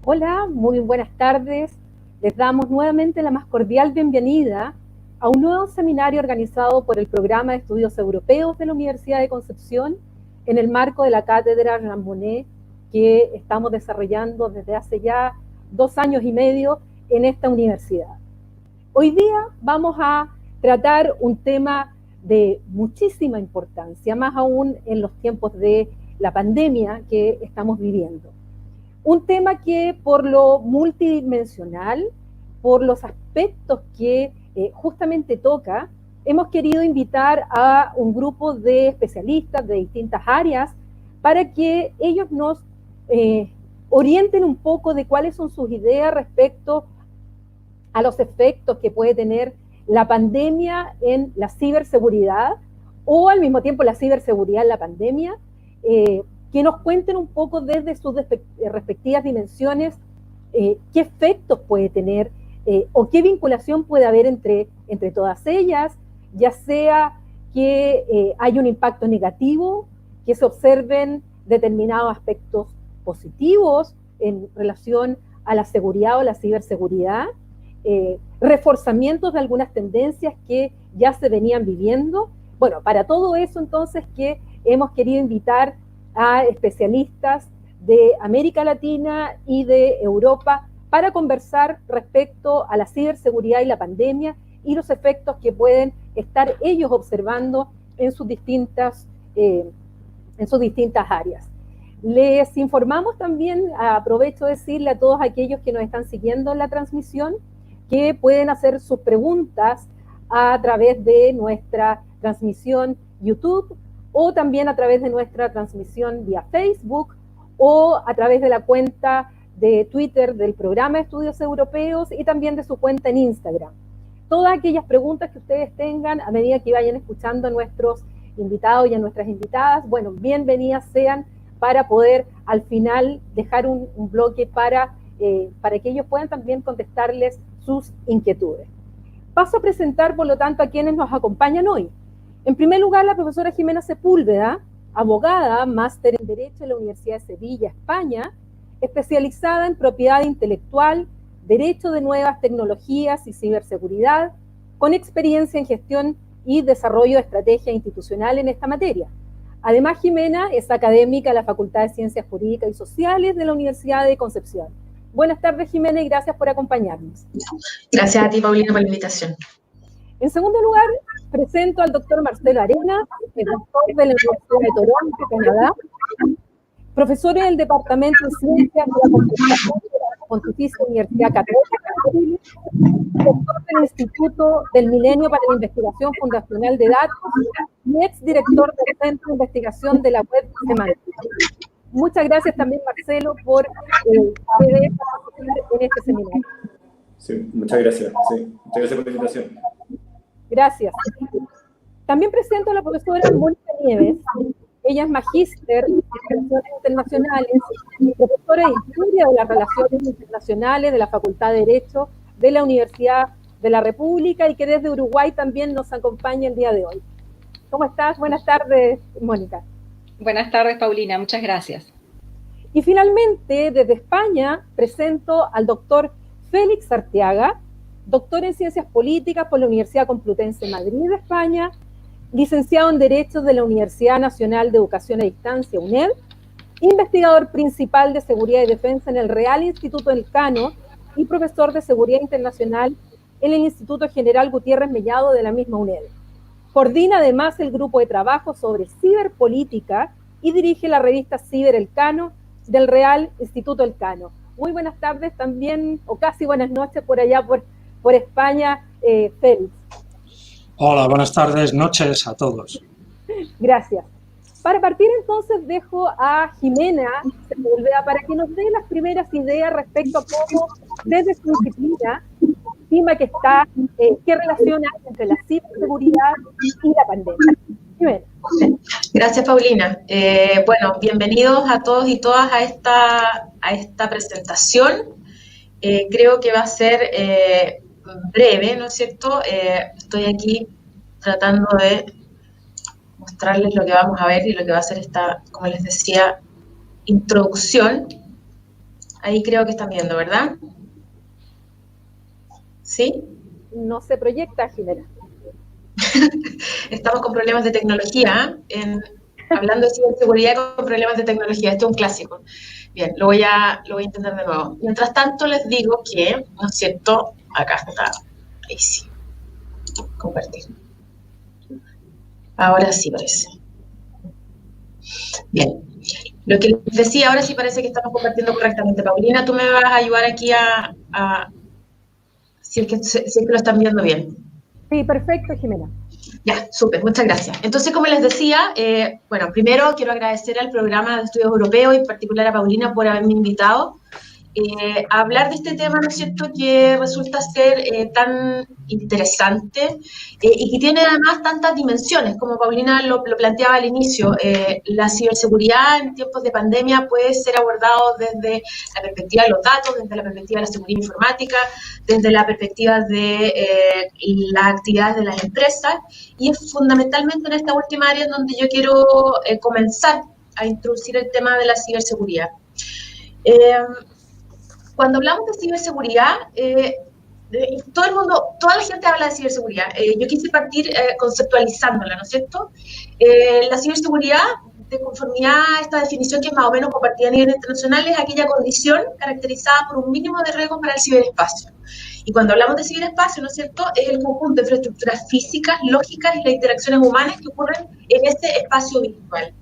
Hola, muy buenas tardes. Les damos nuevamente la más cordial bienvenida a un nuevo seminario organizado por el Programa de Estudios Europeos de la Universidad de Concepción en el marco de la Cátedra Jean Monnet que estamos desarrollando desde hace ya 2 años y medio en esta universidad. Hoy día vamos a tratar un tema de muchísima importancia, más aún en los tiempos de la pandemia que estamos viviendo. Un tema que por lo multidimensional, por los aspectos que justamente toca, hemos querido invitar a un grupo de especialistas de distintas áreas para que ellos nos orienten un poco de cuáles son sus ideas respecto a los efectos que puede tener la pandemia en la ciberseguridad o al mismo tiempo la ciberseguridad en la pandemia, que nos cuenten un poco desde sus respectivas dimensiones qué efectos puede tener o qué vinculación puede haber entre todas ellas, ya sea que haya un impacto negativo, que se observen determinados aspectos positivos en relación a la seguridad o la ciberseguridad, reforzamientos de algunas tendencias que ya se venían viviendo. Bueno, para todo eso entonces que hemos querido invitar a especialistas de América Latina y de Europa para conversar respecto a la ciberseguridad y la pandemia y los efectos que pueden estar ellos observando en sus distintas áreas. Les informamos también, aprovecho de decirle a todos aquellos que nos están siguiendo en la transmisión, que pueden hacer sus preguntas a través de nuestra transmisión YouTube o también a través de nuestra transmisión vía Facebook o a través de la cuenta de Twitter del Programa de Estudios Europeos y también de su cuenta en Instagram. Todas aquellas preguntas que ustedes tengan a medida que vayan escuchando a nuestros invitados y a nuestras invitadas, bueno, bienvenidas sean para poder al final dejar un bloque para que ellos puedan también contestarles sus inquietudes. Paso a presentar, por lo tanto, a quienes nos acompañan hoy. En primer lugar, la profesora Jimena Sepúlveda, abogada, máster en Derecho en la Universidad de Sevilla, España, especializada en propiedad intelectual, derecho de nuevas tecnologías y ciberseguridad, con experiencia en gestión y desarrollo de estrategia institucional en esta materia. Además, Jimena es académica de la Facultad de Ciencias Jurídicas y Sociales de la Universidad de Concepción. Buenas tardes, Jimena, y gracias por acompañarnos. Gracias a ti, Paulina, por la invitación. En segundo lugar, presento al doctor Marcelo Arenas, el doctor de la Universidad de Toronto, Canadá, profesor en el Departamento de Ciencias de la Computación de la Pontificia Universidad Católica de Chile, doctor del Instituto del Milenio para la Investigación Fundacional de Datos y exdirector del Centro de Investigación de la Web Semántica. Muchas gracias también, Marcelo, por poder participar en este seminario. Sí, muchas gracias. Sí, muchas gracias por la invitación. Gracias. También presento a la profesora Mónica Nieves. Ella es magíster en Relaciones Internacionales, profesora de Historia de las Relaciones Internacionales de la Facultad de Derecho de la Universidad de la República y que desde Uruguay también nos acompaña el día de hoy. ¿Cómo estás? Buenas tardes, Mónica. Buenas tardes, Paulina. Muchas gracias. Y finalmente, desde España, presento al doctor Félix Arteaga, doctor en Ciencias Políticas por la Universidad Complutense de Madrid de España, licenciado en Derecho de la Universidad Nacional de Educación a Distancia, UNED, investigador principal de Seguridad y Defensa en el Real Instituto Elcano y profesor de Seguridad Internacional en el Instituto General Gutiérrez Mellado de la misma UNED. Coordina además el grupo de trabajo sobre ciberpolítica y dirige la revista Ciber Elcano del Real Instituto Elcano. Muy buenas tardes también, o casi buenas noches por allá, por España, Félix. Hola, buenas tardes, noches a todos. Gracias. Para partir entonces dejo a Jimena Sepúlveda para que nos dé las primeras ideas respecto a cómo desde su disciplina estima que está, qué relación hay entre la ciberseguridad y la pandemia. Jimena. Gracias, Paulina. Bueno, bienvenidos a todos y todas a esta presentación. Creo que va a ser breve, ¿no es cierto? Estoy aquí tratando de mostrarles lo que vamos a ver y lo que va a ser esta, como les decía, introducción. Ahí creo que están viendo, ¿verdad? ¿Sí? No se proyecta, Jimena. Estamos con problemas de tecnología, hablando de ciberseguridad con problemas de tecnología, esto es un clásico. Bien, lo voy a intentar de nuevo. Mientras tanto les digo que, ¿no es cierto? Acá está, ahí sí, compartir. Ahora sí parece. Bien, lo que les decía, ahora sí parece que estamos compartiendo correctamente. Paulina, tú me vas a ayudar aquí si es que lo están viendo bien. Sí, perfecto, Jimena. Ya, súper, muchas gracias. Entonces, como les decía, bueno, primero quiero agradecer al programa de estudios europeos y en particular a Paulina por haberme invitado a hablar de este tema, ¿no es cierto?, que resulta ser tan interesante y que tiene además tantas dimensiones, como Paulina lo planteaba al inicio. La ciberseguridad en tiempos de pandemia puede ser abordado desde la perspectiva de los datos, desde la perspectiva de la seguridad informática, desde la perspectiva de las actividades de las empresas, y es fundamentalmente en esta última área en donde yo quiero comenzar a introducir el tema de la ciberseguridad. Cuando hablamos de ciberseguridad, toda la gente habla de ciberseguridad. Yo quise partir conceptualizándola, ¿no es cierto? La ciberseguridad, de conformidad a esta definición que es más o menos compartida a nivel internacional, es aquella condición caracterizada por un mínimo de riesgo para el ciberespacio. Y cuando hablamos de ciberespacio, ¿no es cierto?, es el conjunto de infraestructuras físicas, lógicas y las interacciones humanas que ocurren en ese espacio virtual.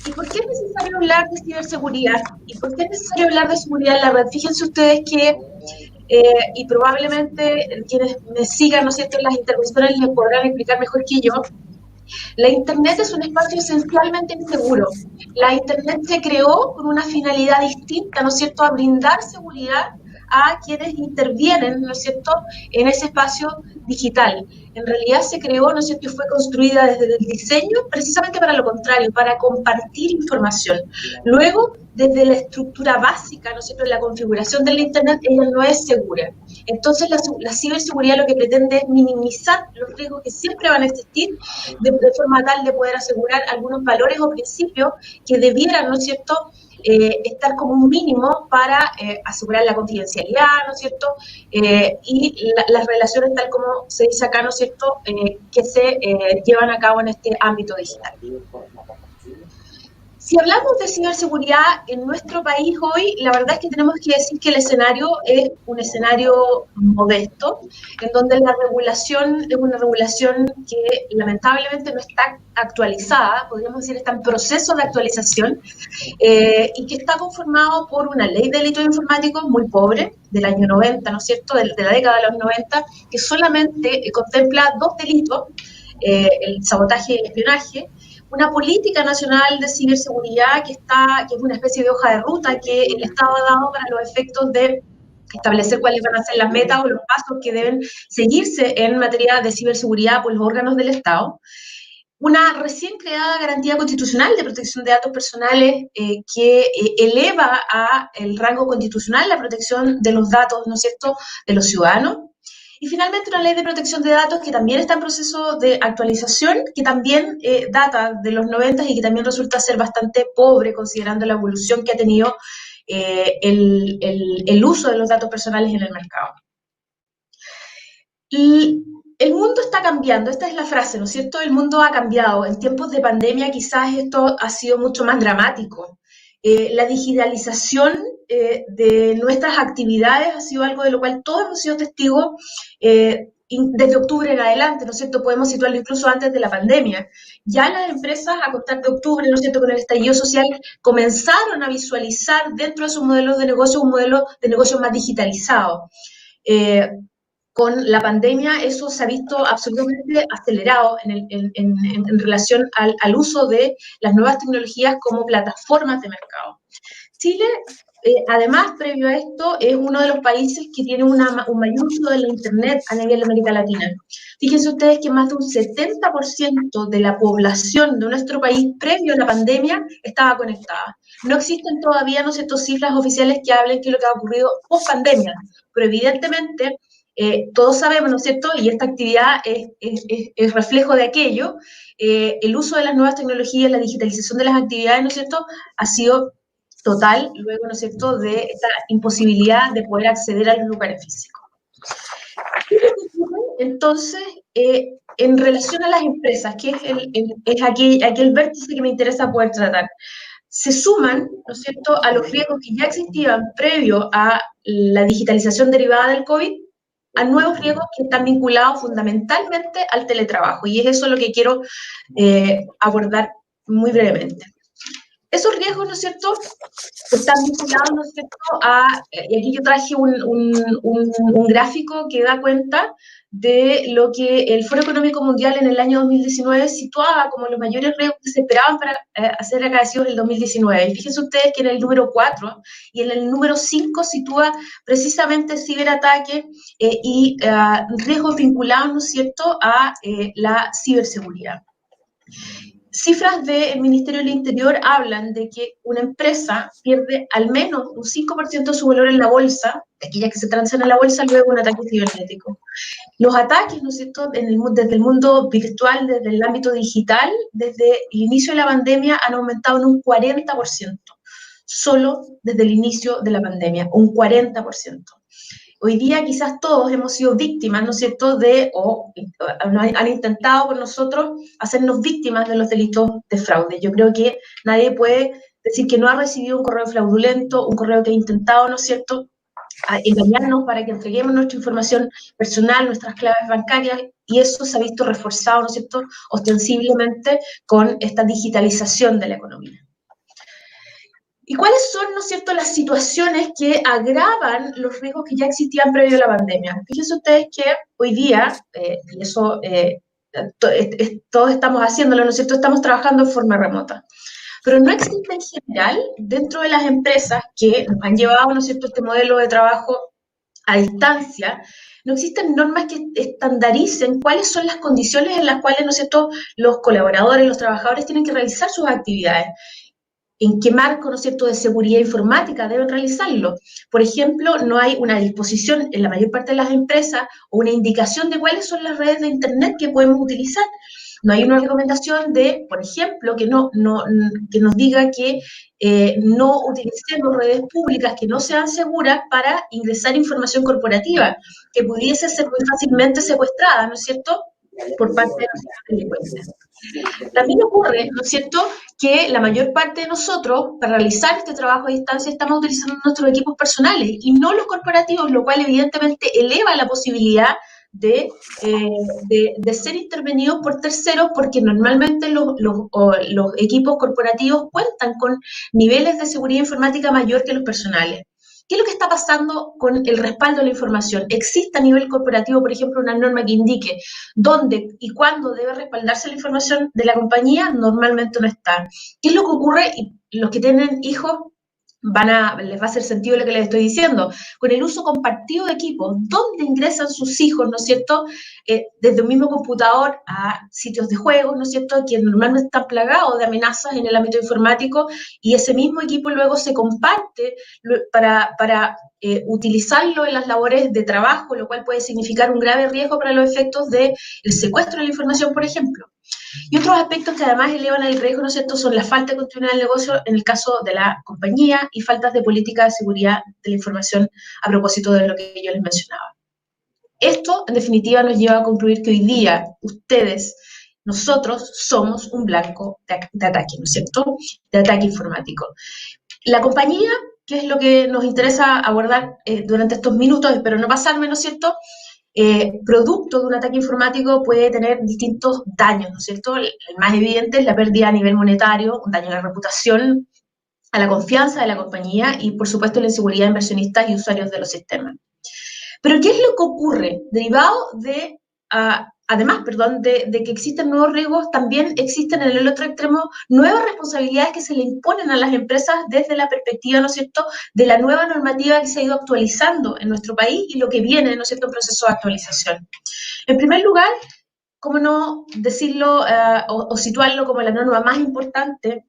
¿Y por qué es necesario hablar de ciberseguridad? ¿Y por qué es necesario hablar de seguridad en la red? Fíjense ustedes que, y probablemente quienes me sigan, ¿no es cierto?, en las intervenciones les podrán explicar mejor que yo, la Internet es un espacio esencialmente inseguro. La Internet se creó con una finalidad distinta, ¿no es cierto?, a brindar seguridad a quienes intervienen, ¿no es cierto?, en ese espacio digital. En realidad se creó, ¿no es cierto?, y fue construida desde el diseño precisamente para lo contrario, para compartir información. Luego, desde la estructura básica, ¿no es cierto?, la configuración de la Internet, ella no es segura. Entonces, la ciberseguridad lo que pretende es minimizar los riesgos que siempre van a existir, de forma tal de poder asegurar algunos valores o principios que debieran, ¿no es cierto?, estar como un mínimo para asegurar la confidencialidad, ¿no es cierto?, y las relaciones tal como se dice acá, ¿no es cierto?, que se llevan a cabo en este ámbito digital. Si hablamos de ciberseguridad en nuestro país hoy, la verdad es que tenemos que decir que el escenario es un escenario modesto, en donde la regulación es una regulación que lamentablemente no está actualizada, podríamos decir está en proceso de actualización, y que está conformado por una ley de delitos informáticos muy pobre, del año 90, ¿no es cierto?, de la década de los 90, que solamente contempla dos delitos, el sabotaje y el espionaje, una política nacional de ciberseguridad que es una especie de hoja de ruta que el Estado ha dado para los efectos de establecer cuáles van a ser las metas o los pasos que deben seguirse en materia de ciberseguridad por los órganos del Estado. Una recién creada garantía constitucional de protección de datos personales que eleva a el rango constitucional la protección de los datos, ¿no es cierto?, de los ciudadanos. Y finalmente una ley de protección de datos que también está en proceso de actualización, que también data de los 90 y que también resulta ser bastante pobre considerando la evolución que ha tenido el uso de los datos personales en el mercado. Y el mundo está cambiando, esta es la frase, ¿no es cierto? El mundo ha cambiado. En tiempos de pandemia quizás esto ha sido mucho más dramático. La digitalización de nuestras actividades ha sido algo de lo cual todos hemos sido testigos desde octubre en adelante, ¿no es cierto? Podemos situarlo incluso antes de la pandemia. Ya las empresas a contar de octubre, ¿no es cierto?, con el estallido social, comenzaron a visualizar dentro de sus modelos de negocio un modelo de negocio más digitalizado. Con la pandemia eso se ha visto absolutamente acelerado en relación al uso de las nuevas tecnologías como plataformas de mercado. Chile, además, previo a esto, es uno de los países que tiene un mayor uso de la Internet a nivel de América Latina. Fíjense ustedes que más de un 70% de la población de nuestro país previo a la pandemia estaba conectada. No existen todavía, ¿no es cierto?, cifras oficiales que hablen de lo que ha ocurrido post pandemia, pero evidentemente todos sabemos, ¿no es cierto?, y esta actividad es reflejo de aquello, el uso de las nuevas tecnologías, la digitalización de las actividades, ¿no es cierto?, ha sido total, luego, ¿no es cierto?, de esta imposibilidad de poder acceder a los lugares físicos. Entonces, en relación a las empresas, que es aquel vértice que me interesa poder tratar, se suman, ¿no es cierto?, a los riesgos que ya existían previo a la digitalización derivada del COVID, a nuevos riesgos que están vinculados fundamentalmente al teletrabajo, y es eso lo que quiero abordar muy brevemente. Esos riesgos, ¿no es cierto?, están vinculados, ¿no es cierto?, y aquí yo traje un gráfico que da cuenta de lo que el Foro Económico Mundial en el año 2019 situaba como los mayores riesgos que se esperaban para ser acaecidos en el 2019. Y fíjense ustedes que en el número 4 y en el número 5 sitúa precisamente ciberataques y riesgos vinculados, ¿no es cierto?, a la ciberseguridad. Cifras del Ministerio del Interior hablan de que una empresa pierde al menos un 5% de su valor en la bolsa, aquella que se transa en la bolsa, luego un ataque cibernético. Los ataques, ¿no es cierto?, desde el mundo virtual, desde el ámbito digital, desde el inicio de la pandemia han aumentado en un 40%, solo desde el inicio de la pandemia, un 40%. Hoy día quizás todos hemos sido víctimas, ¿no es cierto?, han intentado con nosotros hacernos víctimas de los delitos de fraude. Yo creo que nadie puede decir que no ha recibido un correo fraudulento, un correo que ha intentado, ¿no es cierto?, engañarnos para que entreguemos nuestra información personal, nuestras claves bancarias, y eso se ha visto reforzado, ¿no es cierto?, ostensiblemente con esta digitalización de la economía. ¿Y cuáles son, no es cierto, las situaciones que agravan los riesgos que ya existían previo a la pandemia? Fíjense ustedes que hoy día, y eso todos estamos haciéndolo, ¿no es cierto?, estamos trabajando de forma remota. Pero no existe en general, dentro de las empresas que nos han llevado, ¿no es cierto?, este modelo de trabajo a distancia, no existen normas que estandaricen cuáles son las condiciones en las cuales, ¿no es cierto?, los colaboradores, los trabajadores tienen que realizar sus actividades. ¿En qué marco, ¿no es cierto?, de seguridad informática deben realizarlo? Por ejemplo, no hay una disposición en la mayor parte de las empresas o una indicación de cuáles son las redes de Internet que podemos utilizar. No hay una recomendación de, por ejemplo, que nos diga que no utilicemos redes públicas que no sean seguras para ingresar información corporativa, que pudiese ser muy fácilmente secuestrada, ¿no es cierto?, por parte de los delincuentes. También ocurre, ¿no es cierto?, que la mayor parte de nosotros, para realizar este trabajo a distancia, estamos utilizando nuestros equipos personales y no los corporativos, lo cual evidentemente eleva la posibilidad de ser intervenidos por terceros, porque normalmente los equipos corporativos cuentan con niveles de seguridad informática mayor que los personales. ¿Qué es lo que está pasando con el respaldo de la información? ¿Existe a nivel corporativo, por ejemplo, una norma que indique dónde y cuándo debe respaldarse la información de la compañía? Normalmente no está. ¿Qué es lo que ocurre? Y los que tienen hijos les va a hacer sentido lo que les estoy diciendo. Con el uso compartido de equipos, ¿dónde ingresan sus hijos, ¿no es cierto?, desde un mismo computador a sitios de juegos, ¿no es cierto?, que normalmente están plagados de amenazas en el ámbito informático, y ese mismo equipo luego se comparte para utilizarlo en las labores de trabajo, lo cual puede significar un grave riesgo para los efectos del secuestro de la información, por ejemplo. Y otros aspectos que además elevan el riesgo, ¿no es cierto?, son la falta de continuidad del negocio en el caso de la compañía y faltas de política de seguridad de la información a propósito de lo que yo les mencionaba. Esto, en definitiva, nos lleva a concluir que hoy día ustedes, nosotros, somos un blanco de ataque, ¿no es cierto?, de ataque informático. La compañía, que es lo que nos interesa abordar durante estos minutos, espero no pasarme, ¿no es cierto?, producto de un ataque informático puede tener distintos daños, ¿no es cierto? El más evidente es la pérdida a nivel monetario, un daño a la reputación, a la confianza de la compañía y, por supuesto, la inseguridad de inversionistas y usuarios de los sistemas. Pero, ¿qué es lo que ocurre? Derivado de, de que existen nuevos riesgos, también existen en el otro extremo nuevas responsabilidades que se le imponen a las empresas desde la perspectiva, ¿no es cierto?, de la nueva normativa que se ha ido actualizando en nuestro país y lo que viene, ¿no es cierto?, en proceso de actualización. En primer lugar, cómo no decirlo o situarlo como la norma más importante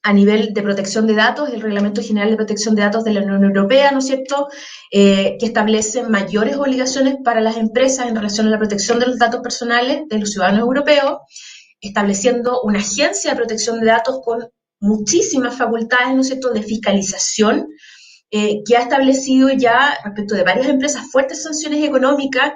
a nivel de protección de datos, el Reglamento General de Protección de Datos de la Unión Europea, ¿no es cierto?, que establece mayores obligaciones para las empresas en relación a la protección de los datos personales de los ciudadanos europeos, estableciendo una agencia de protección de datos con muchísimas facultades, ¿no es cierto?, de fiscalización, que ha establecido ya, respecto de varias empresas, fuertes sanciones económicas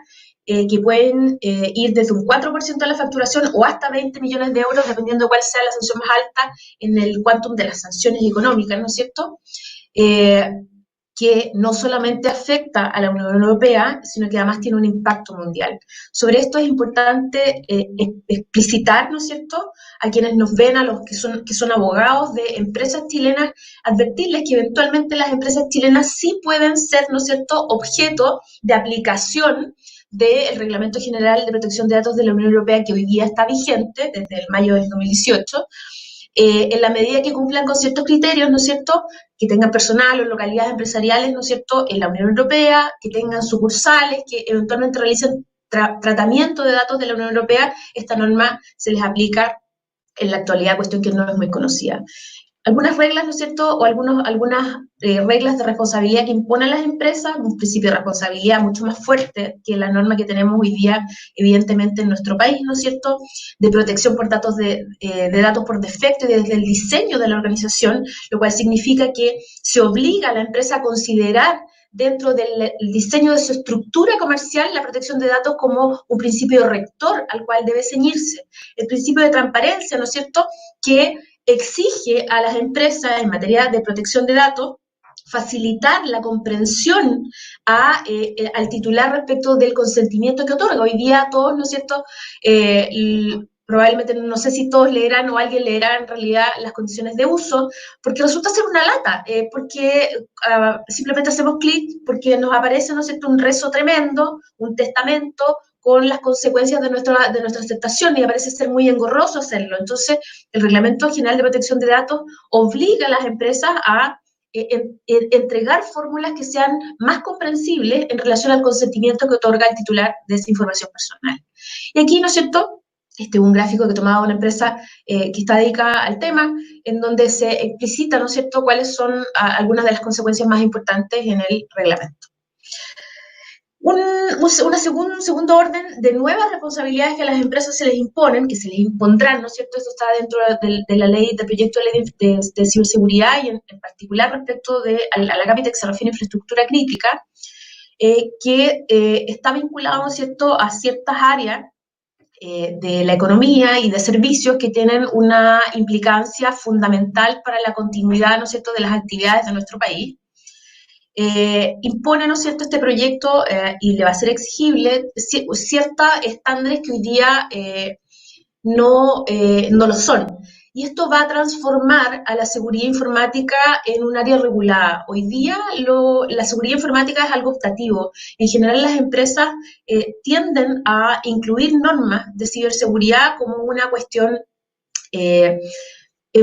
que pueden ir desde un 4% de la facturación o hasta 20 millones de euros, dependiendo de cuál sea la sanción más alta en el quantum de las sanciones económicas, ¿no es cierto?, que no solamente afecta a la Unión Europea, sino que además tiene un impacto mundial. Sobre esto es importante explicitar, ¿no es cierto?, a quienes nos ven, a los que son abogados de empresas chilenas, advertirles que eventualmente las empresas chilenas sí pueden ser, ¿no es cierto?, objeto de aplicación del Reglamento General de Protección de Datos de la Unión Europea, que hoy día está vigente desde el mayo del 2018, en la medida que cumplan con ciertos criterios, ¿no es cierto?, que tengan personal o localidades empresariales, ¿no es cierto?, en la Unión Europea, que tengan sucursales, que eventualmente realicen tratamiento de datos de la Unión Europea. Esta norma se les aplica en la actualidad, cuestión que no es muy conocida. Algunas reglas, ¿no es cierto?, o algunas reglas de responsabilidad que imponen las empresas, un principio de responsabilidad mucho más fuerte que la norma que tenemos hoy día, evidentemente, en nuestro país, ¿no es cierto?, de protección por datos de datos por defecto y desde el diseño de la organización, lo cual significa que se obliga a la empresa a considerar dentro del diseño de su estructura comercial la protección de datos como un principio rector al cual debe ceñirse. El principio de transparencia, ¿no es cierto?, que exige a las empresas en materia de protección de datos facilitar la comprensión al titular respecto del consentimiento que otorga. Hoy día todos, ¿no es cierto?, probablemente no sé si todos leerán o alguien leerá en realidad las condiciones de uso, porque resulta ser una lata, porque simplemente hacemos clic porque nos aparece, ¿no es cierto?, un rezo tremendo, un testamento, con las consecuencias de nuestra aceptación, y me parece ser muy engorroso hacerlo. Entonces, el Reglamento General de Protección de Datos obliga a las empresas a entregar fórmulas que sean más comprensibles en relación al consentimiento que otorga el titular de esa información personal. Y aquí, ¿no es cierto?, este es un gráfico que he tomado de una empresa que está dedicada al tema, en donde se explicita, ¿no es cierto?, cuáles son algunas de las consecuencias más importantes en el reglamento. Un segundo orden de nuevas responsabilidades que a las empresas se les imponen, que se les impondrán, ¿no es cierto? Esto está dentro de la ley, del proyecto de ley de ciberseguridad, y en particular respecto a la cápita que se refiere a infraestructura crítica, que está vinculado, ¿no es cierto?, a ciertas áreas de la economía y de servicios que tienen una implicancia fundamental para la continuidad, ¿no es cierto?, de las actividades de nuestro país. Impone, ¿no es cierto?, este proyecto y le va a ser exigible ciertos estándares que hoy día no lo son. Y esto va a transformar a la seguridad informática en un área regulada. Hoy día la seguridad informática es algo optativo. En general las empresas tienden a incluir normas de ciberseguridad como una cuestión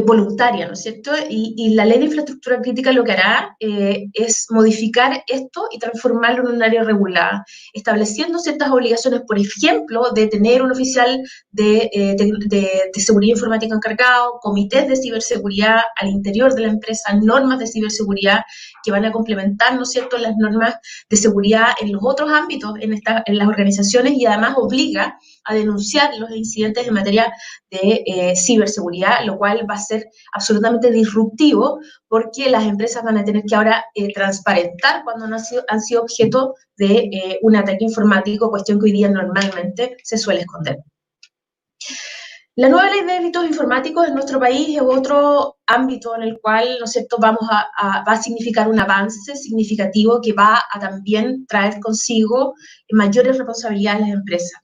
voluntaria, ¿no es cierto? Y la ley de infraestructura crítica lo que hará es modificar esto y transformarlo en un área regulada, estableciendo ciertas obligaciones, por ejemplo, de tener un oficial de seguridad informática encargado, comités de ciberseguridad al interior de la empresa, normas de ciberseguridad que van a complementar, ¿no es cierto?, las normas de seguridad en los otros ámbitos, en las organizaciones, y además obliga a denunciar los incidentes en materia de ciberseguridad, lo cual va a ser absolutamente disruptivo, porque las empresas van a tener que ahora transparentar cuando han sido objeto de un ataque informático, cuestión que hoy día normalmente se suele esconder. La nueva ley de delitos informáticos en nuestro país es otro ámbito en el cual, ¿no es cierto?, va a significar un avance significativo que va a también traer consigo mayores responsabilidades a las empresas.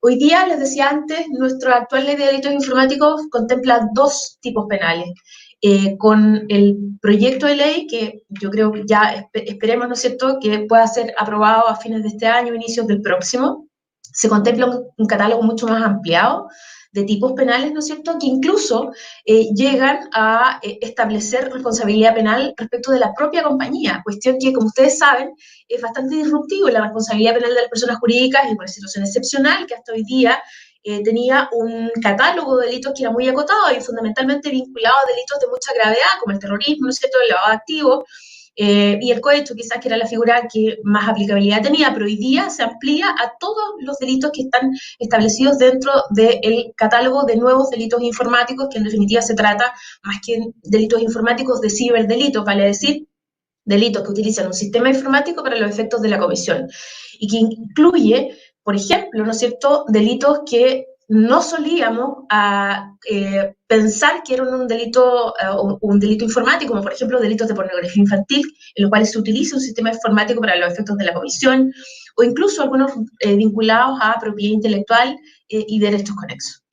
Hoy día, les decía antes, nuestra actual ley de delitos informáticos contempla dos tipos penales. Con el proyecto de ley, que yo creo que ya esperemos, ¿no es cierto?, que pueda ser aprobado a fines de este año, inicios del próximo, se contempla un catálogo mucho más ampliado de tipos penales, ¿no es cierto?, que incluso llegan a establecer responsabilidad penal respecto de la propia compañía, cuestión que, como ustedes saben, es bastante disruptivo. La responsabilidad penal de las personas jurídicas es una situación excepcional que hasta hoy día tenía un catálogo de delitos que era muy acotado y fundamentalmente vinculado a delitos de mucha gravedad, como el terrorismo, ¿no es cierto?, el lavado de activos, y el cohecho quizás que era la figura que más aplicabilidad tenía, pero hoy día se amplía a todos los delitos que están establecidos dentro del catálogo de nuevos delitos informáticos, que en definitiva se trata, más que delitos informáticos, de ciberdelitos, vale decir, delitos que utilizan un sistema informático para los efectos de la comisión, y que incluye, por ejemplo, ¿no es cierto?, delitos que no solíamos pensar que eran un delito informático, como por ejemplo delitos de pornografía infantil, en los cuales se utiliza un sistema informático para los efectos de la comisión, o incluso algunos vinculados a propiedad intelectual y derechos conexos.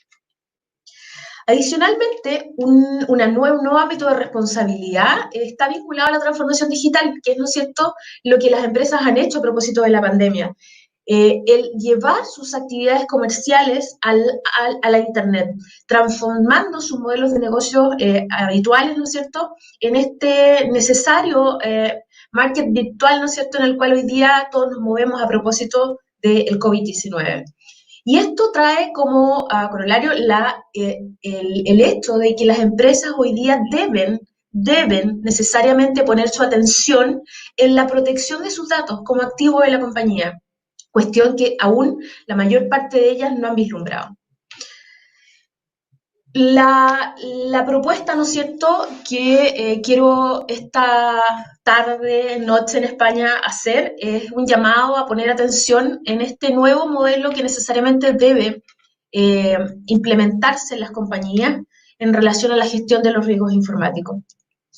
Adicionalmente, un nuevo ámbito de responsabilidad está vinculado a la transformación digital, que es, ¿no es cierto?, lo que las empresas han hecho a propósito de la pandemia. El llevar sus actividades comerciales a la Internet, transformando sus modelos de negocio habituales, ¿no es cierto?, en este necesario market virtual, ¿no es cierto?, en el cual hoy día todos nos movemos a propósito del COVID-19. Y esto trae como corolario el hecho de que las empresas hoy día deben necesariamente poner su atención en la protección de sus datos como activo de la compañía, cuestión que aún la mayor parte de ellas no han vislumbrado. La propuesta, ¿no es cierto?, que quiero esta tarde, noche en España hacer, es un llamado a poner atención en este nuevo modelo que necesariamente debe implementarse en las compañías en relación a la gestión de los riesgos informáticos.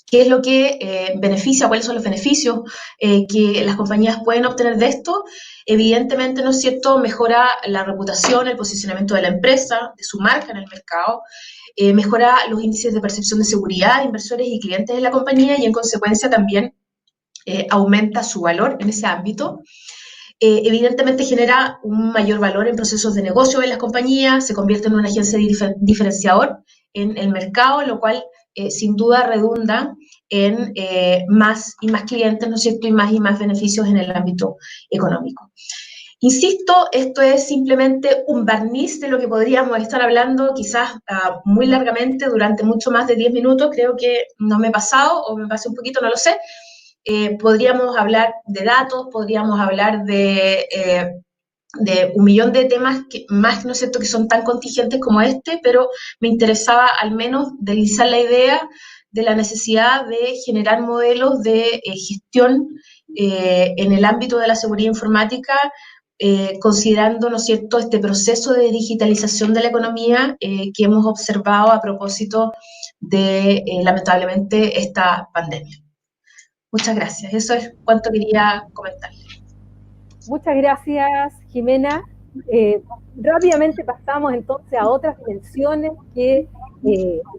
¿Qué es lo que beneficia? ¿Cuáles son los beneficios que las compañías pueden obtener de esto? Evidentemente, ¿no es cierto?, mejora la reputación, el posicionamiento de la empresa, de su marca en el mercado, mejora los índices de percepción de seguridad de inversores y clientes de la compañía y, en consecuencia, también aumenta su valor en ese ámbito. Evidentemente genera un mayor valor en procesos de negocio de las compañías, se convierte en un agente diferenciador en el mercado, lo cual sin duda redunda en más y más clientes, ¿no es cierto?, y más beneficios en el ámbito económico. Insisto, esto es simplemente un barniz de lo que podríamos estar hablando quizás muy largamente durante mucho más de 10 minutos, creo que no me he pasado o me pasé un poquito, no lo sé. Podríamos hablar de datos, podríamos hablar de un millón de temas más, ¿no es cierto?, que son tan contingentes como este, pero me interesaba al menos deslizar la idea de la necesidad de generar modelos de gestión en el ámbito de la seguridad informática, considerando, ¿no es cierto?, este proceso de digitalización de la economía que hemos observado a propósito de, lamentablemente, esta pandemia. Muchas gracias. Eso es cuanto quería comentar. Muchas gracias, Jimena. Rápidamente pasamos entonces a otras dimensiones que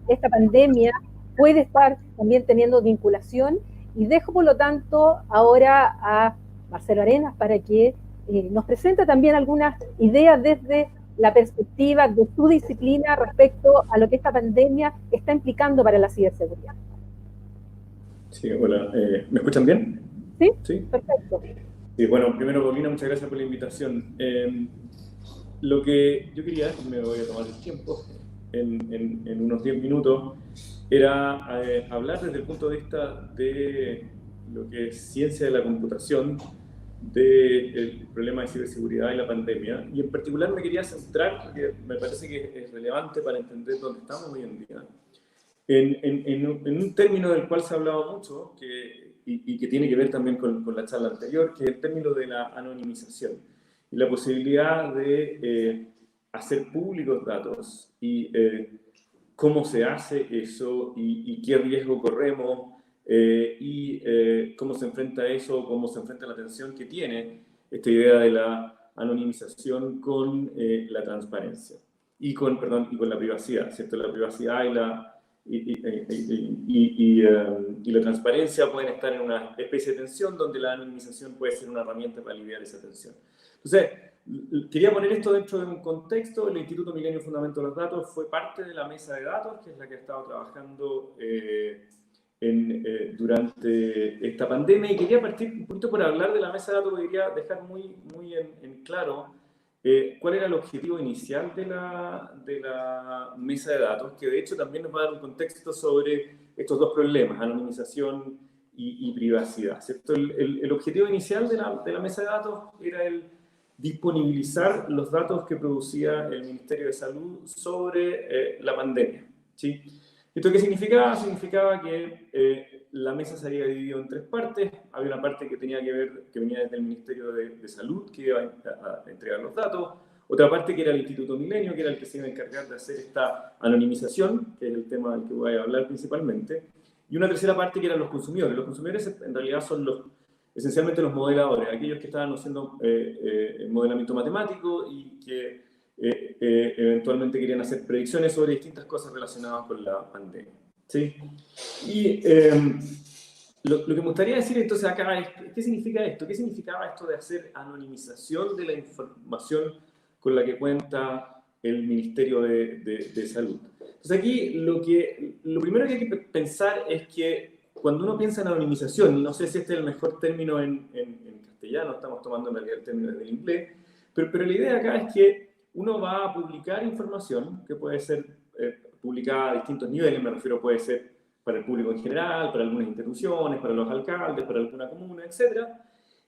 esta pandemia puede estar también teniendo vinculación, y dejo por lo tanto ahora a Marcelo Arenas para que nos presente también algunas ideas desde la perspectiva de su disciplina respecto a lo que esta pandemia está implicando para la ciberseguridad. Sí, hola. ¿Me escuchan bien? Sí, ¿sí? Perfecto. Sí, bueno, primero, Paulina, muchas gracias por la invitación. Lo que yo quería, me voy a tomar el tiempo, en unos 10 minutos, era hablar desde el punto de vista de lo que es ciencia de la computación, del problema de ciberseguridad y la pandemia, y en particular me quería centrar, porque me parece que es relevante para entender dónde estamos hoy en día, en un término del cual se ha hablado mucho, y que tiene que ver también con la charla anterior, que es el término de la anonimización, y la posibilidad de hacer públicos datos, y cómo se hace eso, y qué riesgo corremos, y cómo se enfrenta eso, cómo se enfrenta la tensión que tiene esta idea de la anonimización con la transparencia y con la privacidad, ¿cierto? La privacidad y la transparencia pueden estar en una especie de tensión donde la anonimización puede ser una herramienta para aliviar esa tensión. Entonces, quería poner esto dentro de un contexto. El Instituto Milenio Fundamento de los Datos fue parte de la mesa de datos, que es la que ha estado trabajando durante esta pandemia, y quería partir un poquito por hablar de la mesa de datos, porque quería dejar muy en claro cuál era el objetivo inicial de la mesa de datos, que de hecho también nos va a dar un contexto sobre estos dos problemas, anonimización y privacidad, ¿cierto? El objetivo inicial de la mesa de datos era el disponibilizar los datos que producía el Ministerio de Salud sobre la pandemia, ¿sí? ¿Esto qué significaba? Significaba que la mesa se había dividido en 3 partes. Había una parte que tenía que ver, que venía desde el Ministerio de Salud, que iba a entregar los datos. Otra parte que era el Instituto Milenio, que era el que se iba a encargar de hacer esta anonimización, que es el tema del que voy a hablar principalmente. Y una tercera parte que eran los consumidores. Los consumidores en realidad son esencialmente los modeladores, aquellos que estaban haciendo modelamiento matemático y que eventualmente querían hacer predicciones sobre distintas cosas relacionadas con la pandemia, ¿sí? Y lo que me gustaría decir entonces acá es, ¿qué significa esto? ¿Qué significaba esto de hacer anonimización de la información con la que cuenta el Ministerio de Salud? Entonces aquí lo primero que hay que pensar es que cuando uno piensa en anonimización, y no sé si este es el mejor término en castellano, estamos tomando en realidad el término del inglés, pero la idea acá es que uno va a publicar información que puede ser publicada a distintos niveles, me refiero, puede ser para el público en general, para algunas instituciones, para los alcaldes, para alguna comuna, etc.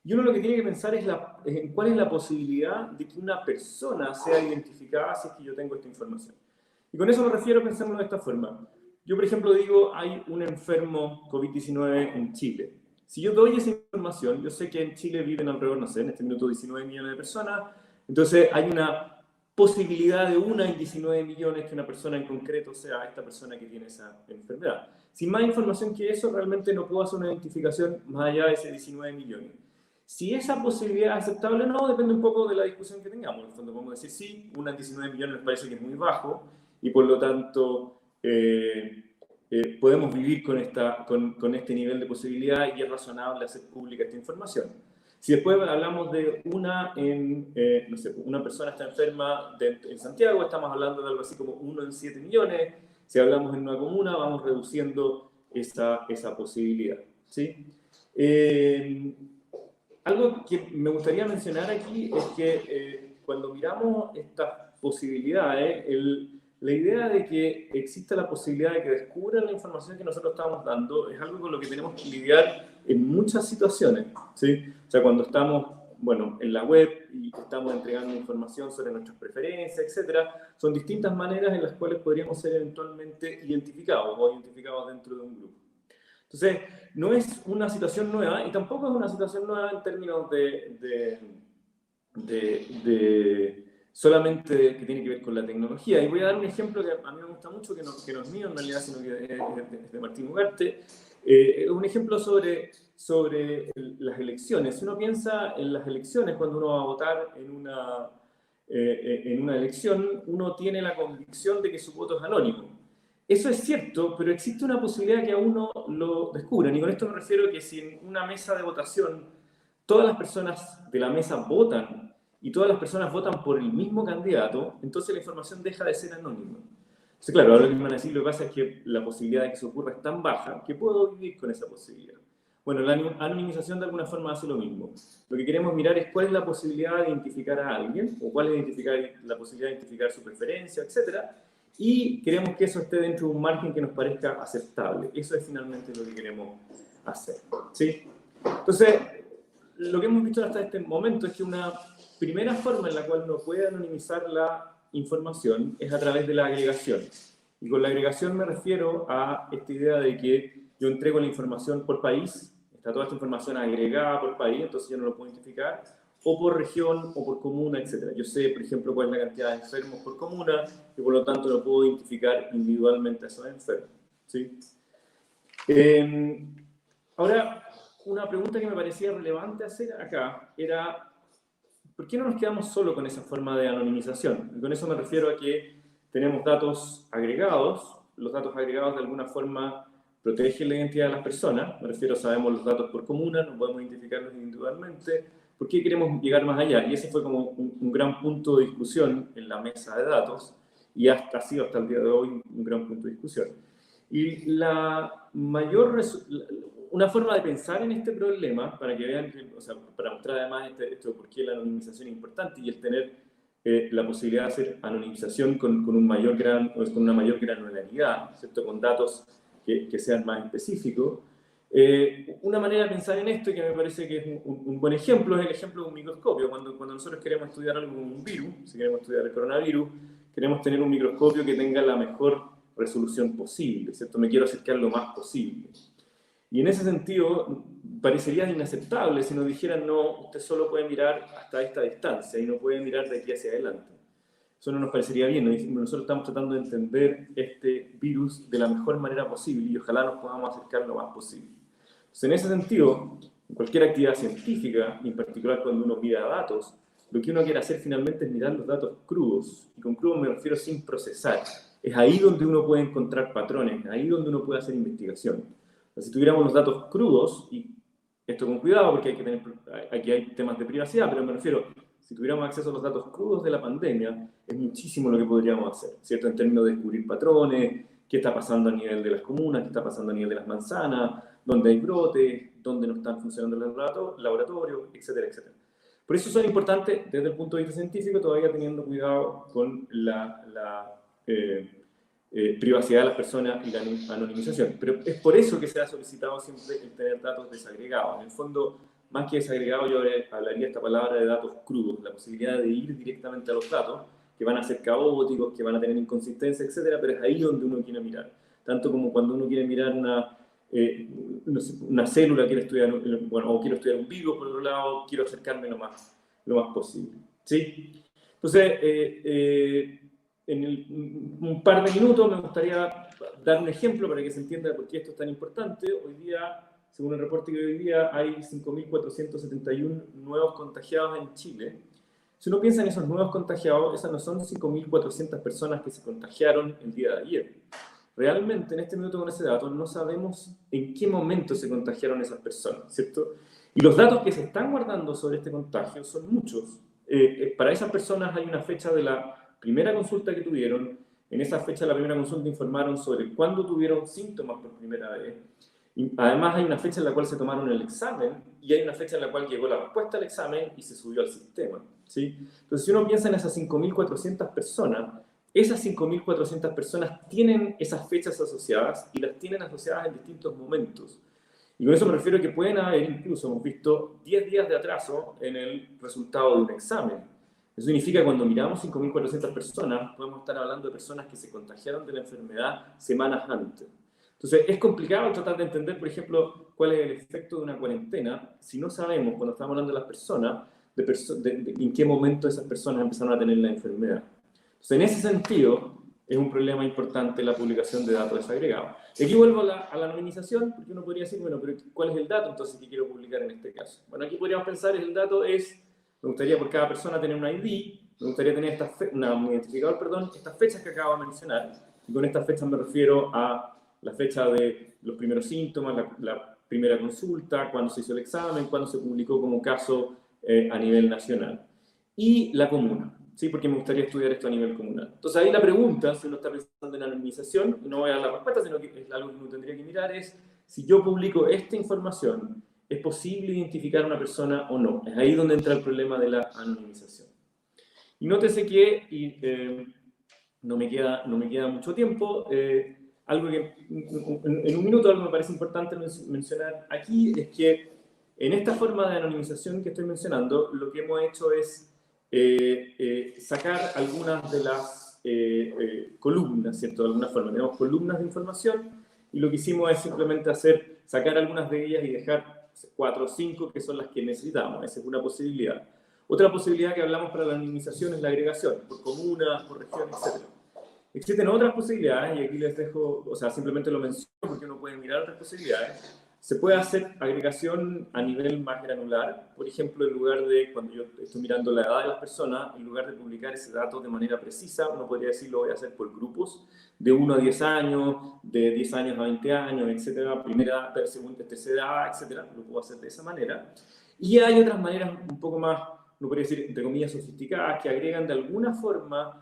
Y uno lo que tiene que pensar es en cuál es la posibilidad de que una persona sea identificada si es que yo tengo esta información. Y con eso me refiero, pensémoslo de esta forma. Yo, por ejemplo, digo, hay un enfermo COVID-19 en Chile. Si yo doy esa información, yo sé que en Chile viven alrededor, no sé, en este minuto 19 millones de personas, entonces hay una posibilidad de 1 en 19 millones que una persona en concreto sea esta persona que tiene esa enfermedad. Sin más información que eso, realmente no puedo hacer una identificación más allá de ese 19 millones. Si esa posibilidad es aceptable o no, depende un poco de la discusión que tengamos. En el fondo podemos decir, sí, 1 en 19 millones nos parece que es muy bajo y por lo tanto podemos vivir con este nivel de posibilidad y es razonable hacer pública esta información. Si después hablamos de no sé, una persona está enferma en Santiago, estamos hablando de algo así como 1 en 7 millones. Si hablamos en una comuna, vamos reduciendo esa posibilidad, ¿sí? Algo que me gustaría mencionar aquí es que cuando miramos estas posibilidades, la idea de que exista la posibilidad de que descubran la información que nosotros estamos dando es algo con lo que tenemos que lidiar en muchas situaciones, ¿sí? O sea, cuando estamos, bueno, en la web y estamos entregando información sobre nuestras preferencias, etcétera, son distintas maneras en las cuales podríamos ser eventualmente identificados o identificados dentro de un grupo. Entonces, no es una situación nueva y tampoco es una situación nueva en términos solamente que tiene que ver con la tecnología. Y voy a dar un ejemplo que a mí me gusta mucho, que no es mío en realidad, sino que es de Martín Ugarte. Un ejemplo sobre las elecciones. Si uno piensa en las elecciones, cuando uno va a votar en una elección, uno tiene la convicción de que su voto es anónimo. Eso es cierto, pero existe una posibilidad que a uno lo descubran. Y con esto me refiero a que si en una mesa de votación todas las personas de la mesa votan y todas las personas votan por el mismo candidato, entonces la información deja de ser anónima. Entonces, claro, ahora lo que me van a decir, lo que pasa es que la posibilidad de que eso ocurra es tan baja que puedo vivir con esa posibilidad. Bueno, la anonimización de alguna forma hace lo mismo. Lo que queremos mirar es cuál es la posibilidad de identificar a alguien, o cuál es la posibilidad de identificar su preferencia, etcétera, y queremos que eso esté dentro de un margen que nos parezca aceptable. Eso es finalmente lo que queremos hacer, ¿sí? Entonces, lo que hemos visto hasta este momento es que una primera forma en la cual uno puede anonimizar la información es a través de la agregación. Y con la agregación me refiero a esta idea de que yo entrego la información por país, está toda esta información agregada por país, entonces yo no lo puedo identificar, o por región, o por comuna, etc. Yo sé, por ejemplo, cuál es la cantidad de enfermos por comuna, y por lo tanto lo puedo identificar individualmente a esos enfermos, ¿sí? Ahora, una pregunta que me parecía relevante hacer acá era, ¿por qué no nos quedamos solo con esa forma de anonimización? Y con eso me refiero a que tenemos datos agregados, los datos agregados de alguna forma protegen la identidad de las personas, me refiero, sabemos los datos por comuna, no podemos identificarlos individualmente. ¿Por qué queremos llegar más allá? Y ese fue como un gran punto de discusión en la mesa de datos y ha sido hasta el día de hoy un gran punto de discusión. Y una forma de pensar en este problema, para que vean, o sea, para mostrar además esto por qué la anonimización es importante y el tener la posibilidad de hacer anonimización con una mayor granularidad, ¿cierto? Con datos que sean más específicos, Una manera de pensar en esto, y que me parece que es un buen ejemplo, es el ejemplo de un microscopio. Cuando nosotros queremos estudiar algo como un virus, si queremos estudiar el coronavirus, queremos tener un microscopio que tenga la mejor resolución posible, ¿cierto? Me quiero acercar lo más posible. Y en ese sentido, parecería inaceptable si nos dijeran, no, usted solo puede mirar hasta esta distancia y no puede mirar de aquí hacia adelante. Eso no nos parecería bien. Nosotros estamos tratando de entender este virus de la mejor manera posible y ojalá nos podamos acercar lo más posible. Entonces, en ese sentido, en cualquier actividad científica, y en particular cuando uno mira datos, lo que uno quiere hacer finalmente es mirar los datos crudos. Y con crudos me refiero sin procesar. Es ahí donde uno puede encontrar patrones, ahí donde uno puede hacer investigación. Si tuviéramos los datos crudos, y esto con cuidado porque aquí hay temas de privacidad, pero me refiero, si tuviéramos acceso a los datos crudos de la pandemia, es muchísimo lo que podríamos hacer, ¿cierto? En términos de descubrir patrones, qué está pasando a nivel de las comunas, qué está pasando a nivel de las manzanas, dónde hay brotes, dónde no están funcionando los laboratorios, etcétera, etcétera. Por eso son importantes desde el punto de vista científico, todavía teniendo cuidado con la privacidad de las personas y la anonimización. Pero es por eso que se ha solicitado siempre el tener datos desagregados. En el fondo, más que desagregados, yo hablaría esta palabra de datos crudos, la posibilidad de ir directamente a los datos, que van a ser caóticos, que van a tener inconsistencia, etcétera, pero es ahí donde uno quiere mirar. Tanto como cuando uno quiere mirar una célula, quiere estudiar, bueno, o quiero estudiar un virus, por otro lado, quiero acercarme lo más posible. ¿Sí? Entonces, en un par de minutos me gustaría dar un ejemplo para que se entienda por qué esto es tan importante. Hoy día, según el reporte que hoy día, hay 5.471 nuevos contagiados en Chile. Si uno piensa en esos nuevos contagiados, esas no son 5.400 personas que se contagiaron el día de ayer. Realmente, en este minuto con ese dato, no sabemos en qué momento se contagiaron esas personas, ¿cierto? Y los datos que se están guardando sobre este contagio son muchos. Para esas personas hay una fecha de la primera consulta que tuvieron. En esa fecha de la primera consulta informaron sobre cuándo tuvieron síntomas por primera vez. Y además hay una fecha en la cual se tomaron el examen y hay una fecha en la cual llegó la respuesta al examen y se subió al sistema, ¿sí? Entonces, si uno piensa en esas 5.400 personas, esas 5.400 personas tienen esas fechas asociadas y las tienen asociadas en distintos momentos. Y con eso me refiero a que pueden haber, incluso hemos visto, 10 días de atraso en el resultado de un examen. Eso significa que cuando miramos 5.400 personas, podemos estar hablando de personas que se contagiaron de la enfermedad semanas antes. Entonces, es complicado tratar de entender, por ejemplo, cuál es el efecto de una cuarentena si no sabemos, cuando estamos hablando de las personas, en qué momento esas personas empezaron a tener la enfermedad. Entonces, en ese sentido, es un problema importante la publicación de datos desagregados. Y aquí vuelvo a la anonimización, porque uno podría decir, bueno, pero ¿cuál es el dato entonces que quiero publicar en este caso? Bueno, aquí podríamos pensar, el dato es, me gustaría por cada persona tener un ID, me gustaría tener un identificador, perdón, estas fechas que acabo de mencionar, y con estas fechas me refiero a la fecha de los primeros síntomas, la primera consulta, cuándo se hizo el examen, cuándo se publicó como caso a nivel nacional. Y la comuna, ¿sí? Porque me gustaría estudiar esto a nivel comunal. Entonces ahí la pregunta, si uno está pensando en anonimización, y no voy a dar la respuesta, sino que es algo que uno tendría que mirar, es si yo publico esta información, ¿es posible identificar a una persona o no? Es ahí donde entra el problema de la anonimización. Y nótese que, no me queda mucho tiempo, algo que en un minuto algo me parece importante mencionar aquí es que en esta forma de anonimización que estoy mencionando, lo que hemos hecho es sacar algunas de las columnas, ¿cierto? De alguna forma. Tenemos columnas de información y lo que hicimos es simplemente sacar algunas de ellas y dejar 4 o 5 que son las que necesitamos. Esa es una posibilidad. Otra posibilidad que hablamos para la anonimización es la agregación, por comuna, por región, etc. Existen otras posibilidades, y aquí les dejo, o sea, simplemente lo menciono porque uno puede mirar otras posibilidades. Se puede hacer agregación a nivel más granular, por ejemplo, en lugar de, cuando yo estoy mirando la edad de las personas, en lugar de publicar ese dato de manera precisa, uno podría decir, lo voy a hacer por grupos, de 1 a 10 años, de 10 años a 20 años, etcétera, primera, segunda, tercera edad, etcétera, lo puedo hacer de esa manera. Y hay otras maneras un poco más, no podría decir, entre comillas, sofisticadas, que agregan de alguna forma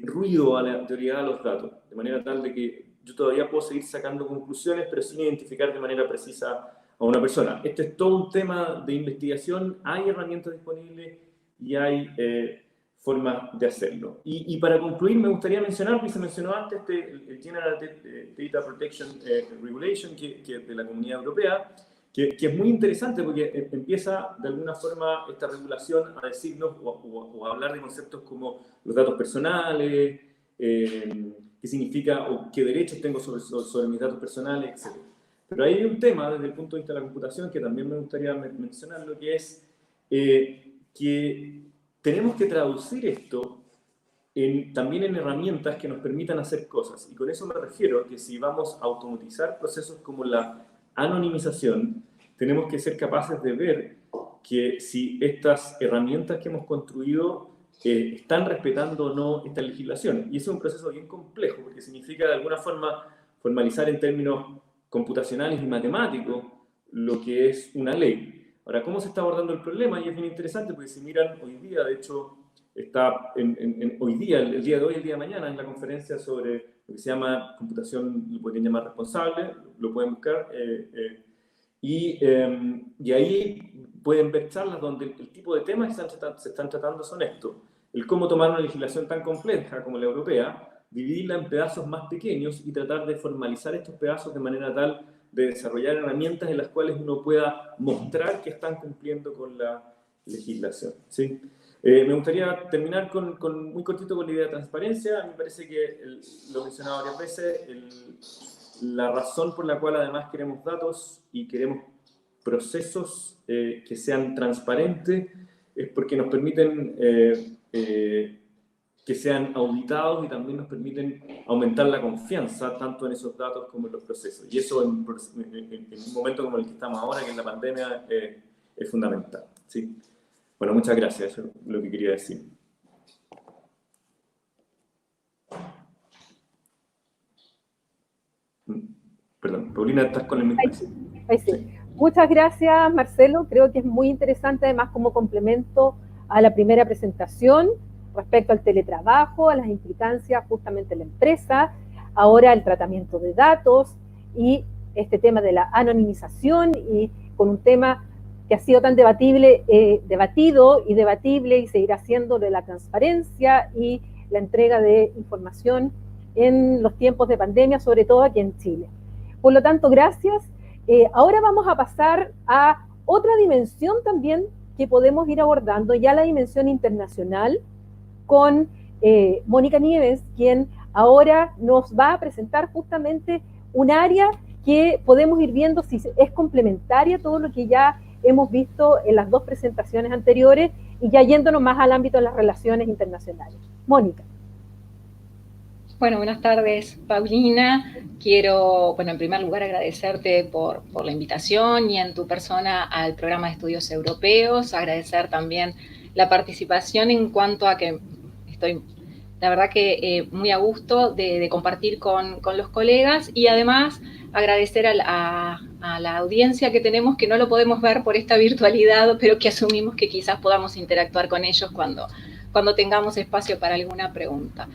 ruido a la teoría de los datos, de manera tal de que yo todavía puedo seguir sacando conclusiones, pero sin identificar de manera precisa a una persona. Este es todo un tema de investigación, hay herramientas disponibles y hay formas de hacerlo. Y para concluir, me gustaría mencionar, que se mencionó antes, el General Data Protection Regulation que de la Comunidad Europea, que es muy interesante porque empieza de alguna forma esta regulación a decirnos o a hablar de conceptos como los datos personales, qué significa o qué derechos tengo sobre mis datos personales, etc. Pero hay un tema desde el punto de vista de la computación que también me gustaría mencionarlo, que es que tenemos que traducir esto también en herramientas que nos permitan hacer cosas. Y con eso me refiero a que si vamos a automatizar procesos como la anonimización, tenemos que ser capaces de ver que si estas herramientas que hemos construido están respetando o no esta legislación. Y eso es un proceso bien complejo, porque significa de alguna forma formalizar en términos computacionales y matemáticos lo que es una ley. Ahora, ¿cómo se está abordando el problema? Y es bien interesante porque si miran hoy día, de hecho, está hoy día, el día de hoy, el día de mañana, en la conferencia sobre lo que se llama computación, lo podrían llamar responsable, lo pueden buscar, y ahí pueden ver charlas donde el tipo de temas que se están tratando son estos. El cómo tomar una legislación tan compleja como la europea, dividirla en pedazos más pequeños y tratar de formalizar estos pedazos de manera tal de desarrollar herramientas en las cuales uno pueda mostrar que están cumpliendo con la legislación, ¿sí? Me gustaría terminar muy cortito con la idea de transparencia. A mí me parece que, lo he mencionado varias veces, la razón por la cual además queremos datos y queremos procesos que sean transparentes es porque nos permiten que sean auditados y también nos permiten aumentar la confianza tanto en esos datos como en los procesos. Y eso en un momento como el que estamos ahora, que es la pandemia, es fundamental, ¿sí? Bueno, muchas gracias, eso es lo que quería decir. Perdón, Paulina, estás con el micrófono. Ahí sí. Muchas gracias, Marcelo. Creo que es muy interesante, además, como complemento a la primera presentación respecto al teletrabajo, a las implicancias justamente en la empresa, ahora el tratamiento de datos y este tema de la anonimización, y con un tema que ha sido tan debatido y debatible y seguirá siendo, de la transparencia y la entrega de información en los tiempos de pandemia, sobre todo aquí en Chile. Por lo tanto, gracias. Ahora vamos a pasar a otra dimensión también que podemos ir abordando, ya la dimensión internacional, con Mónica Nieves, quien ahora nos va a presentar justamente un área que podemos ir viendo si es complementaria a todo lo que ya hemos visto en las dos presentaciones anteriores, y ya yéndonos más al ámbito de las relaciones internacionales. Mónica. Bueno, buenas tardes, Paulina. Quiero, en primer lugar agradecerte por la invitación y en tu persona al programa de estudios europeos, agradecer también la participación en cuanto a que estoy, la verdad que muy a gusto de compartir con los colegas, y además agradecer a la audiencia que tenemos, que no lo podemos ver por esta virtualidad, pero que asumimos que quizás podamos interactuar con ellos cuando tengamos espacio para alguna pregunta.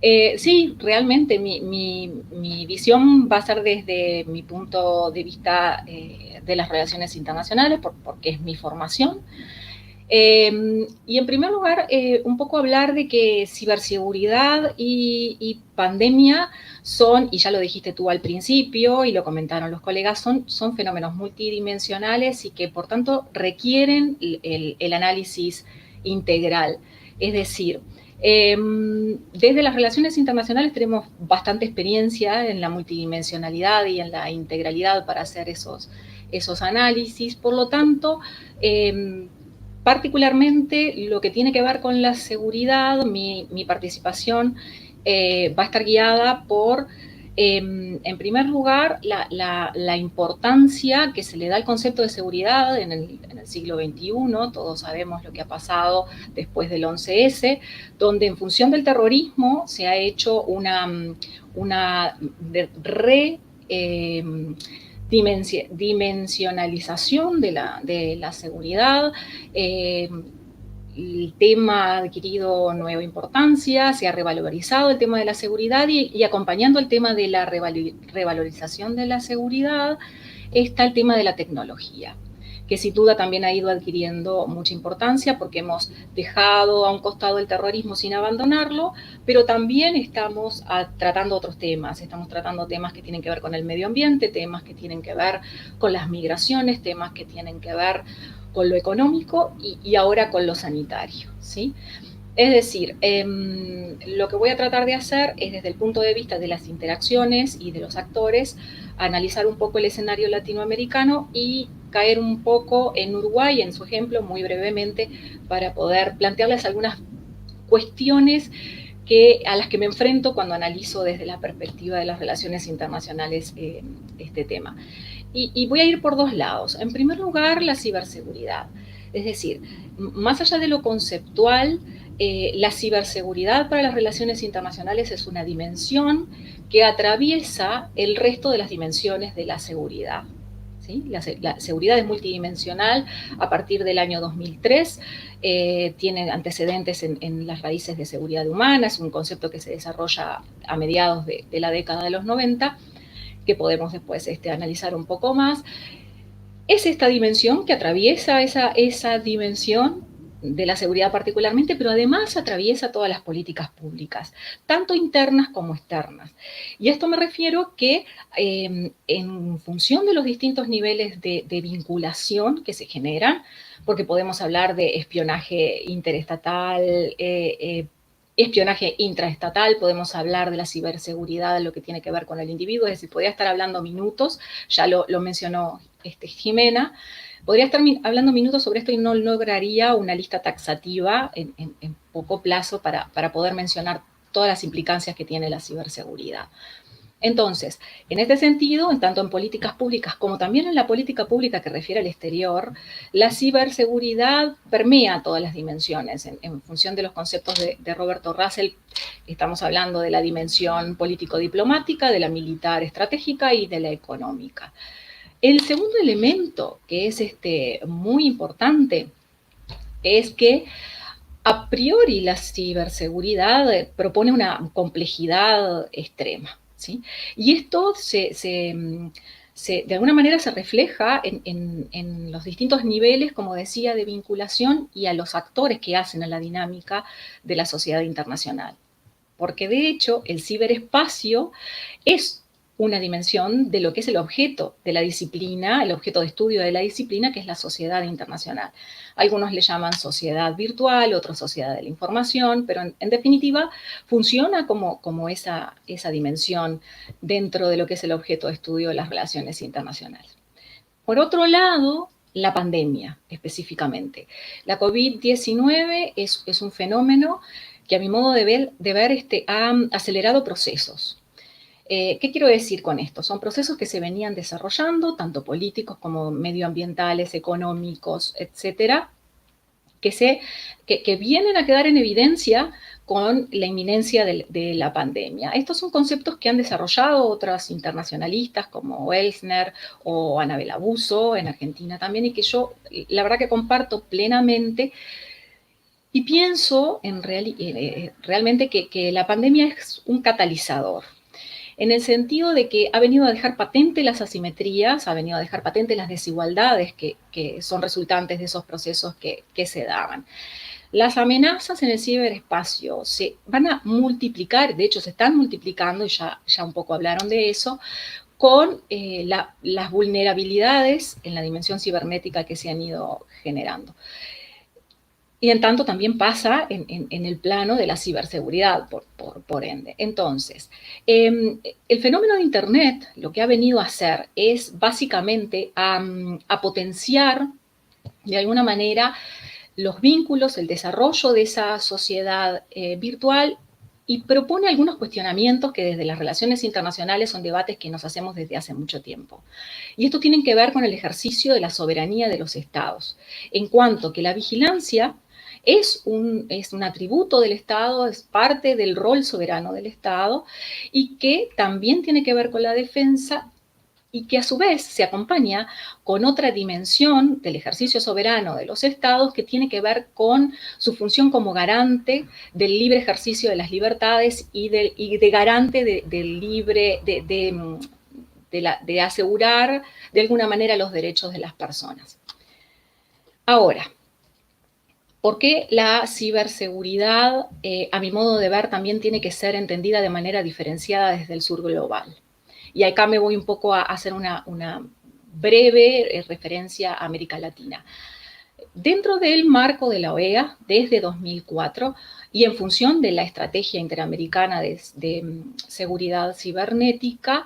Sí, realmente mi visión va a ser desde mi punto de vista de las relaciones internacionales, porque es mi formación. Y en primer lugar, un poco hablar de que ciberseguridad y pandemia son, y ya lo dijiste tú al principio y lo comentaron los colegas, son fenómenos multidimensionales y que por tanto requieren el análisis integral. Es decir, desde las relaciones internacionales tenemos bastante experiencia en la multidimensionalidad y en la integralidad para hacer esos análisis. Por lo tanto, particularmente lo que tiene que ver con la seguridad, mi participación va a estar guiada por, en primer lugar, la importancia que se le da al concepto de seguridad en el siglo XXI. Todos sabemos lo que ha pasado después del 11S, donde en función del terrorismo se ha hecho una dimensionalización de la seguridad. El tema ha adquirido nueva importancia, se ha revalorizado el tema de la seguridad, y acompañando el tema de la revalorización de la seguridad está el tema de la tecnología, que sin duda también ha ido adquiriendo mucha importancia porque hemos dejado a un costado el terrorismo sin abandonarlo, pero también estamos tratando otros temas. Estamos tratando temas que tienen que ver con el medio ambiente, temas que tienen que ver con las migraciones, temas que tienen que ver con lo económico y ahora con lo sanitario, ¿sí? Es decir, lo que voy a tratar de hacer es, desde el punto de vista de las interacciones y de los actores, analizar un poco el escenario latinoamericano y caer un poco en Uruguay, en su ejemplo, muy brevemente, para poder plantearles algunas cuestiones a las que me enfrento cuando analizo desde la perspectiva de las relaciones internacionales este tema. Y voy a ir por dos lados. En primer lugar, la ciberseguridad. Es decir, más allá de lo conceptual, la ciberseguridad para las relaciones internacionales es una dimensión que atraviesa el resto de las dimensiones de la seguridad. ¿Sí? La seguridad es multidimensional a partir del año 2003, tiene antecedentes en las raíces de seguridad humana, es un concepto que se desarrolla a mediados de la década de los 90, que podemos después analizar un poco más. Es esta dimensión que atraviesa esa dimensión de la seguridad particularmente, pero además atraviesa todas las políticas públicas, tanto internas como externas. Y a esto me refiero que en función de los distintos niveles de vinculación que se generan, porque podemos hablar de espionaje interestatal, espionaje intraestatal, podemos hablar de la ciberseguridad, lo que tiene que ver con el individuo, es decir, podría estar hablando minutos, ya lo mencionó Jimena, podría estar hablando minutos sobre esto y no lograría una lista taxativa en poco plazo para poder mencionar todas las implicancias que tiene la ciberseguridad. Entonces, en este sentido, tanto en políticas públicas como también en la política pública que refiere al exterior, la ciberseguridad permea todas las dimensiones. En función de los conceptos de Roberto Russell, estamos hablando de la dimensión político-diplomática, de la militar estratégica y de la económica. El segundo elemento, que es muy importante, es que a priori la ciberseguridad propone una complejidad extrema, ¿sí? Y esto de alguna manera se refleja en los distintos niveles, como decía, de vinculación y a los actores que hacen a la dinámica de la sociedad internacional. Porque de hecho el ciberespacio es una dimensión de lo que es el objeto de la disciplina, el objeto de estudio de la disciplina, que es la sociedad internacional. Algunos le llaman sociedad virtual, otros sociedad de la información, pero en definitiva funciona como esa dimensión dentro de lo que es el objeto de estudio de las relaciones internacionales. Por otro lado, la pandemia específicamente. La COVID-19 es un fenómeno que a mi modo de ver ha acelerado procesos. ¿Qué quiero decir con esto? Son procesos que se venían desarrollando, tanto políticos como medioambientales, económicos, etcétera, que vienen a quedar en evidencia con la inminencia de la pandemia. Estos son conceptos que han desarrollado otras internacionalistas como Elsner o Anabel Abuso en Argentina también, y que yo la verdad que comparto plenamente. Y pienso realmente que la pandemia es un catalizador, en el sentido de que ha venido a dejar patente las asimetrías, ha venido a dejar patente las desigualdades que son resultantes de esos procesos que se daban. Las amenazas en el ciberespacio se van a multiplicar, de hecho se están multiplicando, y ya un poco hablaron de eso, con las vulnerabilidades en la dimensión cibernética que se han ido generando. Y en tanto también pasa en el plano de la ciberseguridad, por ende. Entonces, el fenómeno de Internet lo que ha venido a hacer es básicamente a potenciar de alguna manera los vínculos, el desarrollo de esa sociedad virtual, y propone algunos cuestionamientos que desde las relaciones internacionales son debates que nos hacemos desde hace mucho tiempo. Y esto tiene que ver con el ejercicio de la soberanía de los estados, en cuanto que la vigilancia es un atributo del Estado, es parte del rol soberano del Estado, y que también tiene que ver con la defensa, y que a su vez se acompaña con otra dimensión del ejercicio soberano de los estados que tiene que ver con su función como garante del libre ejercicio de las libertades y de garante de asegurar de alguna manera los derechos de las personas. Ahora, ¿por qué la ciberseguridad, a mi modo de ver, también tiene que ser entendida de manera diferenciada desde el sur global? Y acá me voy un poco a hacer una breve referencia a América Latina. Dentro del marco de la OEA, desde 2004, y en función de la estrategia interamericana de seguridad cibernética,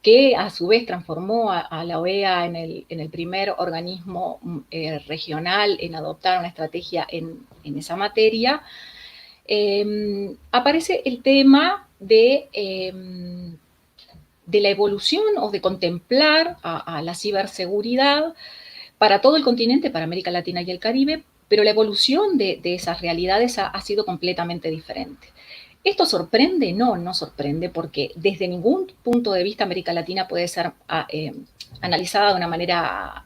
que a su vez transformó a la OEA en el primer organismo regional en adoptar una estrategia en esa materia, aparece el tema de la evolución o de contemplar a la ciberseguridad para todo el continente, para América Latina y el Caribe, pero la evolución de esas realidades ha sido completamente diferente. ¿Esto sorprende? No, no sorprende, porque desde ningún punto de vista América Latina puede ser analizada de una manera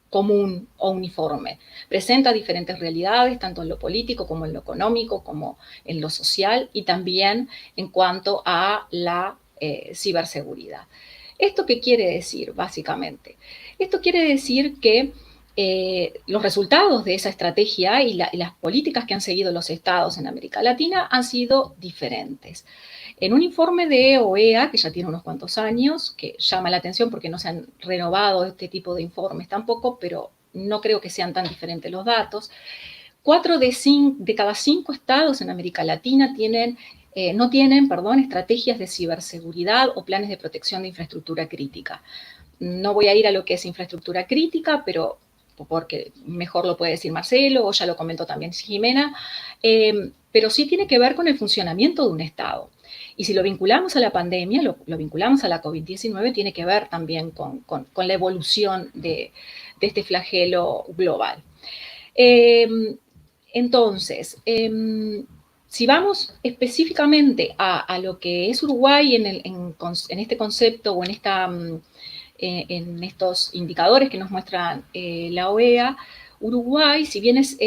común o uniforme. Presenta diferentes realidades, tanto en lo político como en lo económico, como en lo social, y también en cuanto a la ciberseguridad. ¿Esto qué quiere decir, básicamente? Esto quiere decir que los resultados de esa estrategia y las políticas que han seguido los estados en América Latina han sido diferentes. En un informe de OEA, que ya tiene unos cuantos años, que llama la atención porque no se han renovado este tipo de informes tampoco, pero no creo que sean tan diferentes los datos, 4 de cada 5 estados en América Latina no tienen estrategias de ciberseguridad o planes de protección de infraestructura crítica. No voy a ir a lo que es infraestructura crítica, pero porque mejor lo puede decir Marcelo, o ya lo comentó también Jimena, pero sí tiene que ver con el funcionamiento de un Estado. Y si lo vinculamos a la pandemia, lo vinculamos a la COVID-19, tiene que ver también con la evolución de este flagelo global. Entonces, si vamos específicamente a lo que es Uruguay en este concepto o en estos indicadores que nos muestran la OEA, Uruguay, si bien es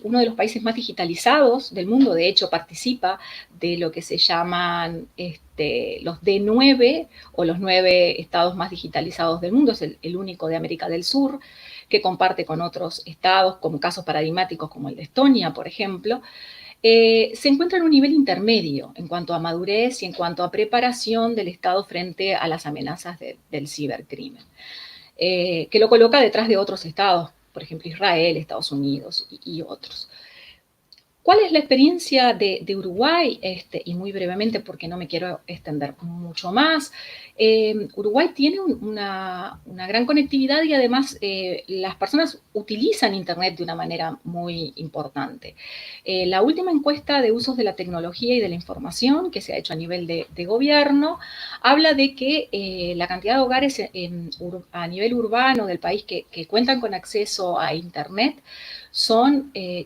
uno de los países más digitalizados del mundo, de hecho participa de lo que se llaman los D9 o los 9 estados más digitalizados del mundo, es el único de América del Sur, que comparte con otros estados, como casos paradigmáticos como el de Estonia, por ejemplo, se encuentra en un nivel intermedio en cuanto a madurez y en cuanto a preparación del Estado frente a las amenazas del cibercrimen, que lo coloca detrás de otros estados, por ejemplo Israel, Estados Unidos y otros. ¿Cuál es la experiencia de Uruguay? Y muy brevemente, porque no me quiero extender mucho más. Uruguay tiene una gran conectividad y además las personas utilizan Internet de una manera muy importante. La última encuesta de usos de la tecnología y de la información que se ha hecho a nivel de gobierno habla de que la cantidad de hogares a nivel urbano del país que cuentan con acceso a Internet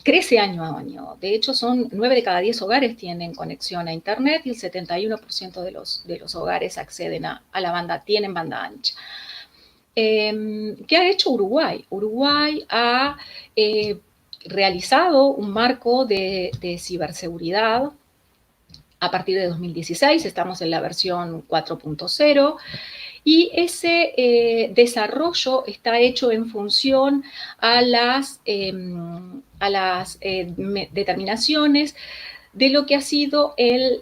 crece año a año. De hecho, 9 de cada 10 hogares tienen conexión a Internet y el 71% de los hogares tienen banda ancha. ¿Qué ha hecho Uruguay? Uruguay ha realizado un marco de ciberseguridad a partir de 2016, estamos en la versión 4.0, y ese desarrollo está hecho en función a las determinaciones de lo que ha sido el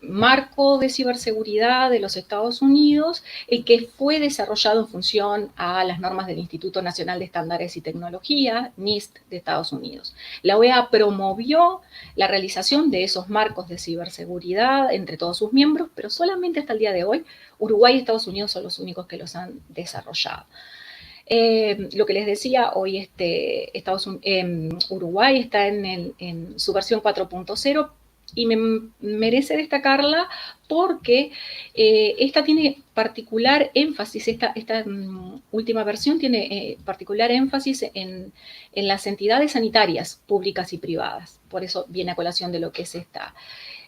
marco de ciberseguridad de los Estados Unidos, el que fue desarrollado en función a las normas del Instituto Nacional de Estándares y Tecnología, NIST, de Estados Unidos. La OEA promovió la realización de esos marcos de ciberseguridad entre todos sus miembros, pero solamente hasta el día de hoy Uruguay y Estados Unidos son los únicos que los han desarrollado. Lo que les decía, hoy Uruguay está en su versión 4.0, y me merece destacarla porque esta tiene particular énfasis, esta última versión tiene particular énfasis en las entidades sanitarias públicas y privadas. Por eso viene a colación de lo que es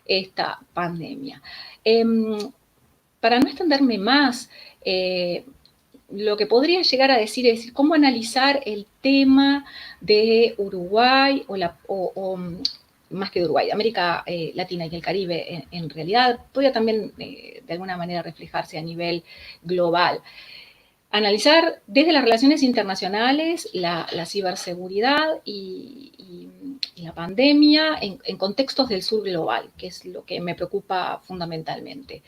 esta pandemia. Para no extenderme más, lo que podría llegar a decir es cómo analizar el tema de Uruguay o más que de Uruguay, América Latina y el Caribe en realidad, podría también de alguna manera reflejarse a nivel global. analizar desde las relaciones internacionales la ciberseguridad y la pandemia en contextos del sur global, que es lo que me preocupa fundamentalmente.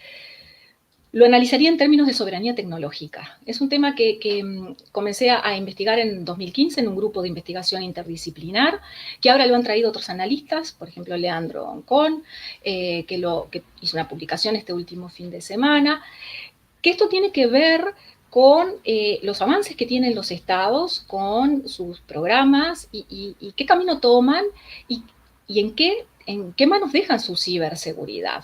Lo analizaría en términos de soberanía tecnológica. Es un tema que comencé a investigar en 2015 en un grupo de investigación interdisciplinar, que ahora lo han traído otros analistas, por ejemplo, Leandro Oncón, que hizo una publicación este último fin de semana, que esto tiene que ver con los avances que tienen los estados, con sus programas y qué camino toman y en qué manos dejan su ciberseguridad.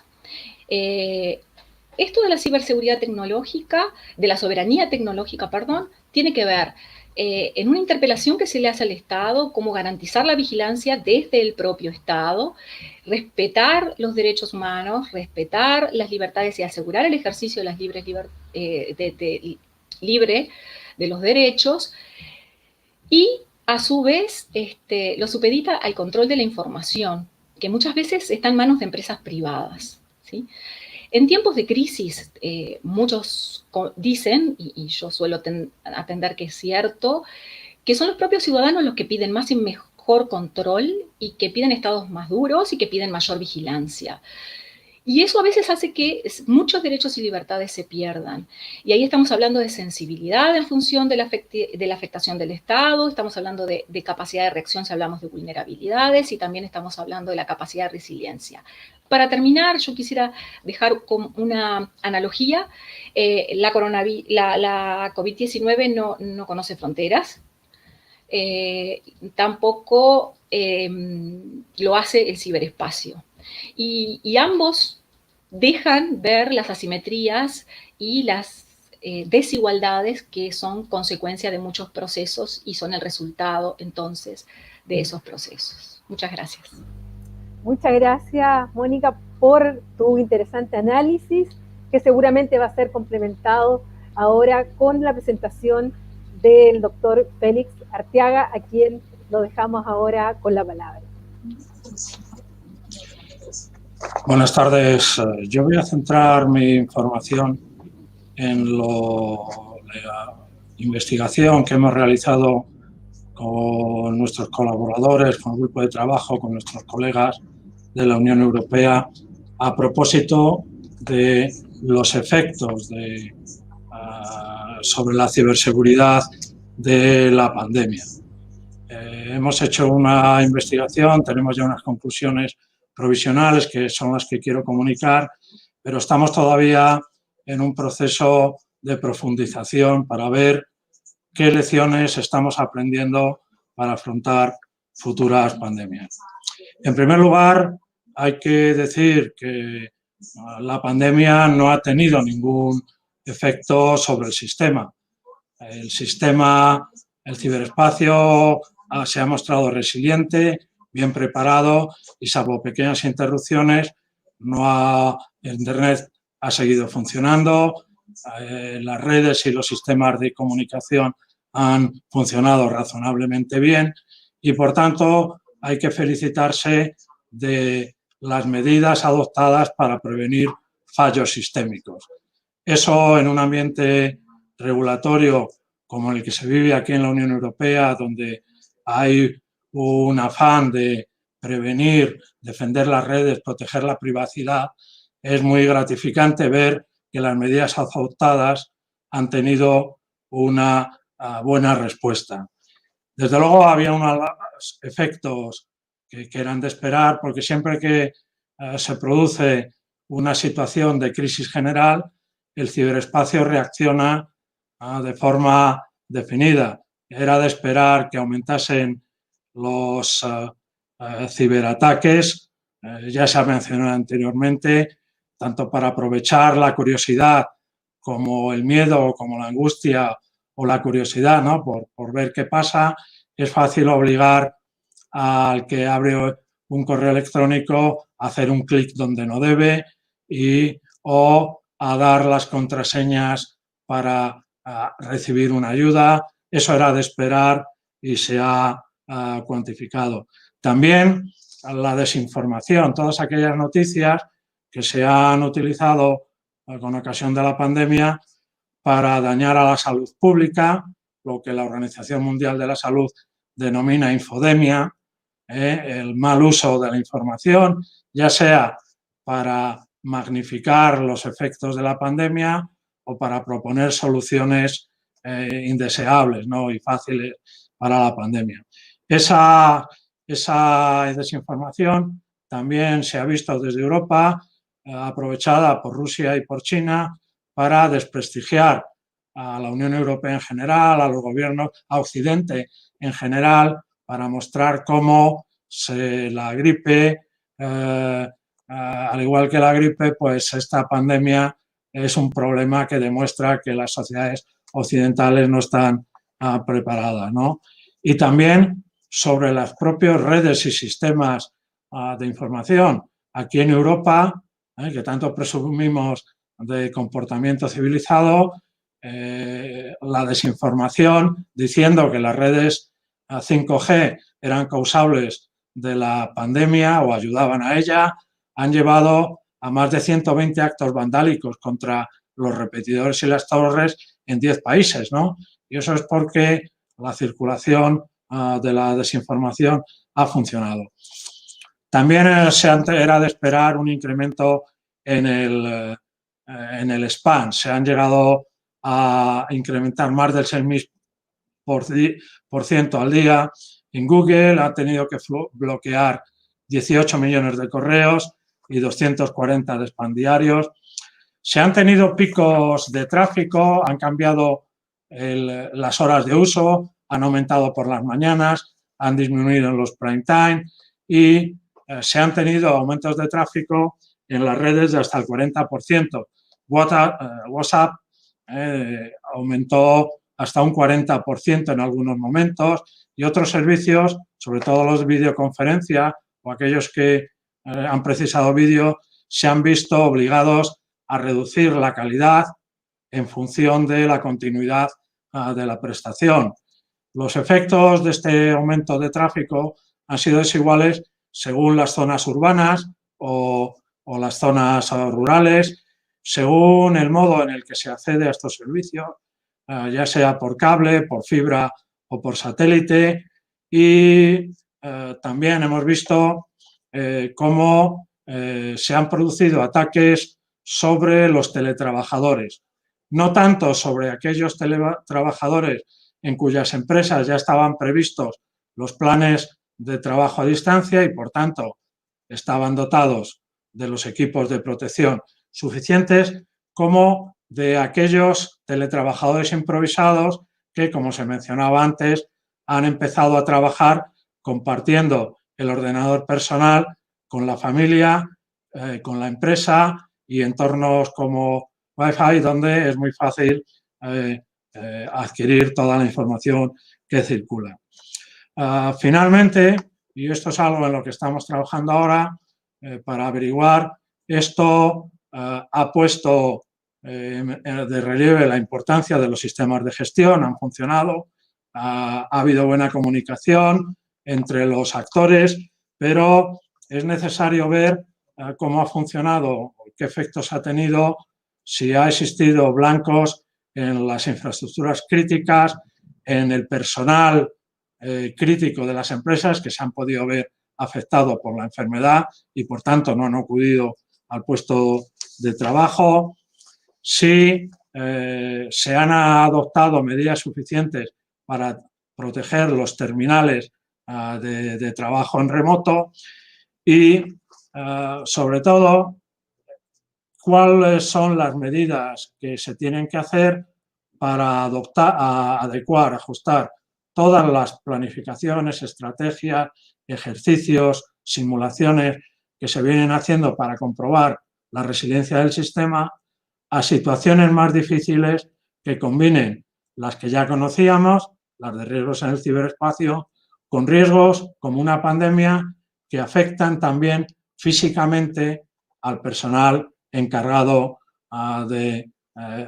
Esto de la ciberseguridad tecnológica, de la soberanía tecnológica, perdón, tiene que ver en una interpelación que se le hace al Estado, cómo garantizar la vigilancia desde el propio Estado, respetar los derechos humanos, respetar las libertades y asegurar el ejercicio de las libre de los derechos, y a su vez lo supedita al control de la información, que muchas veces está en manos de empresas privadas, ¿sí? En tiempos de crisis, muchos dicen, y yo suelo atender que es cierto, que son los propios ciudadanos los que piden más y mejor control y que piden estados más duros y que piden mayor vigilancia. Y eso a veces hace que muchos derechos y libertades se pierdan. Y ahí estamos hablando de sensibilidad en función de la afectación del Estado, estamos hablando de capacidad de reacción si hablamos de vulnerabilidades, y también estamos hablando de la capacidad de resiliencia. Para terminar, yo quisiera dejar como una analogía. La COVID-19 no conoce fronteras, tampoco lo hace el ciberespacio. Y ambos dejan ver las asimetrías y las desigualdades que son consecuencia de muchos procesos y son el resultado, entonces, de esos procesos. Muchas gracias. Muchas gracias, Mónica, por tu interesante análisis, que seguramente va a ser complementado ahora con la presentación del doctor Félix Arteaga, a quien lo dejamos ahora con la palabra. Buenas tardes. Yo voy a centrar mi información en la investigación que hemos realizado con nuestros colaboradores, con el grupo de trabajo, con nuestros colegas de la Unión Europea, a propósito de los efectos sobre la ciberseguridad de la pandemia. Hemos hecho una investigación, tenemos ya unas conclusiones provisionales que son las que quiero comunicar, pero estamos todavía en un proceso de profundización para ver qué lecciones estamos aprendiendo para afrontar futuras pandemias. En primer lugar, hay que decir que la pandemia no ha tenido ningún efecto sobre el sistema. El ciberespacio se ha mostrado resiliente, bien preparado y, salvo pequeñas interrupciones, el Internet ha seguido funcionando, las redes y los sistemas de comunicación han funcionado razonablemente bien y, por tanto, hay que felicitarse de las medidas adoptadas para prevenir fallos sistémicos. Eso, en un ambiente regulatorio como el que se vive aquí en la Unión Europea, donde hay un afán de prevenir, defender las redes, proteger la privacidad, es muy gratificante ver que las medidas adoptadas han tenido una buena respuesta. Desde luego había unos efectos que eran de esperar, porque siempre que se produce una situación de crisis general, el ciberespacio reacciona de forma definida. Era de esperar que aumentasen los ciberataques, ya se ha mencionado anteriormente, tanto para aprovechar la curiosidad como el miedo, como la angustia o la curiosidad, ¿no? por ver qué pasa. Es fácil obligar al que abre un correo electrónico a hacer un clic donde no debe o a dar las contraseñas para recibir una ayuda. Eso era de esperar y se ha cuantificado. También la desinformación, todas aquellas noticias que se han utilizado con ocasión de la pandemia para dañar a la salud pública, lo que la Organización Mundial de la Salud denomina infodemia, el mal uso de la información, ya sea para magnificar los efectos de la pandemia o para proponer soluciones indeseables, ¿no?, y fáciles para la pandemia. Esa desinformación también se ha visto desde Europa, aprovechada por Rusia y por China para desprestigiar a la Unión Europea en general, a los gobiernos, a Occidente en general, para mostrar cómo la gripe, al igual que la gripe, pues esta pandemia es un problema que demuestra que las sociedades occidentales no están preparadas, ¿no? Y también sobre las propias redes y sistemas de información. Aquí en Europa, que tanto presumimos de comportamiento civilizado, la desinformación diciendo que las redes 5G eran causables de la pandemia o ayudaban a ella, han llevado a más de 120 actos vandálicos contra los repetidores y las torres en 10 países, ¿no? Y eso es porque la circulación de la desinformación ha funcionado. También era de esperar un incremento en el spam. Se han llegado a incrementar más del 6.000% al día. En Google ha tenido que bloquear 18 millones de correos y 240 de spam diarios. Se han tenido picos de tráfico, han cambiado las horas de uso, han aumentado por las mañanas, han disminuido en los prime time y se han tenido aumentos de tráfico en las redes de hasta el 40%. WhatsApp aumentó hasta un 40% en algunos momentos y otros servicios, sobre todo los de videoconferencia o aquellos que han precisado vídeo, se han visto obligados a reducir la calidad en función de la continuidad de la prestación. Los efectos de este aumento de tráfico han sido desiguales según las zonas urbanas o las zonas rurales, según el modo en el que se accede a estos servicios, ya sea por cable, por fibra o por satélite. Y también hemos visto cómo se han producido ataques sobre los teletrabajadores, no tanto sobre aquellos teletrabajadores en cuyas empresas ya estaban previstos los planes de trabajo a distancia y, por tanto, estaban dotados de los equipos de protección suficientes, como de aquellos teletrabajadores improvisados que, como se mencionaba antes, han empezado a trabajar compartiendo el ordenador personal con la familia, con la empresa y entornos como Wi-Fi, donde es muy fácil adquirir toda la información que circula. Finalmente, y esto es algo en lo que estamos trabajando ahora para averiguar, esto ha puesto de relieve la importancia de los sistemas de gestión, han funcionado, ha habido buena comunicación entre los actores, pero es necesario ver cómo ha funcionado, qué efectos ha tenido, si ha existido blancos en las infraestructuras críticas, en el personal crítico de las empresas que se han podido ver afectados por la enfermedad y, por tanto, no han acudido al puesto de trabajo, si se han adoptado medidas suficientes para proteger los terminales de trabajo en remoto y, sobre todo, cuáles son las medidas que se tienen que hacer para adecuar, ajustar todas las planificaciones, estrategias, ejercicios, simulaciones que se vienen haciendo para comprobar la resiliencia del sistema a situaciones más difíciles que combinen las que ya conocíamos, las de riesgos en el ciberespacio, con riesgos como una pandemia que afectan también físicamente al personal encargado de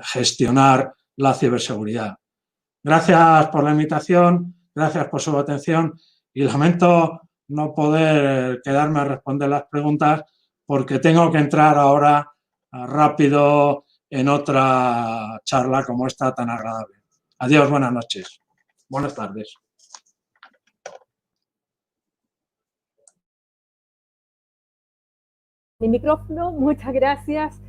gestionar la ciberseguridad. Gracias por la invitación, gracias por su atención y lamento no poder quedarme a responder las preguntas porque tengo que entrar ahora rápido en otra charla como esta tan agradable. Adiós, buenas noches. Buenas tardes. Mi micrófono, muchas gracias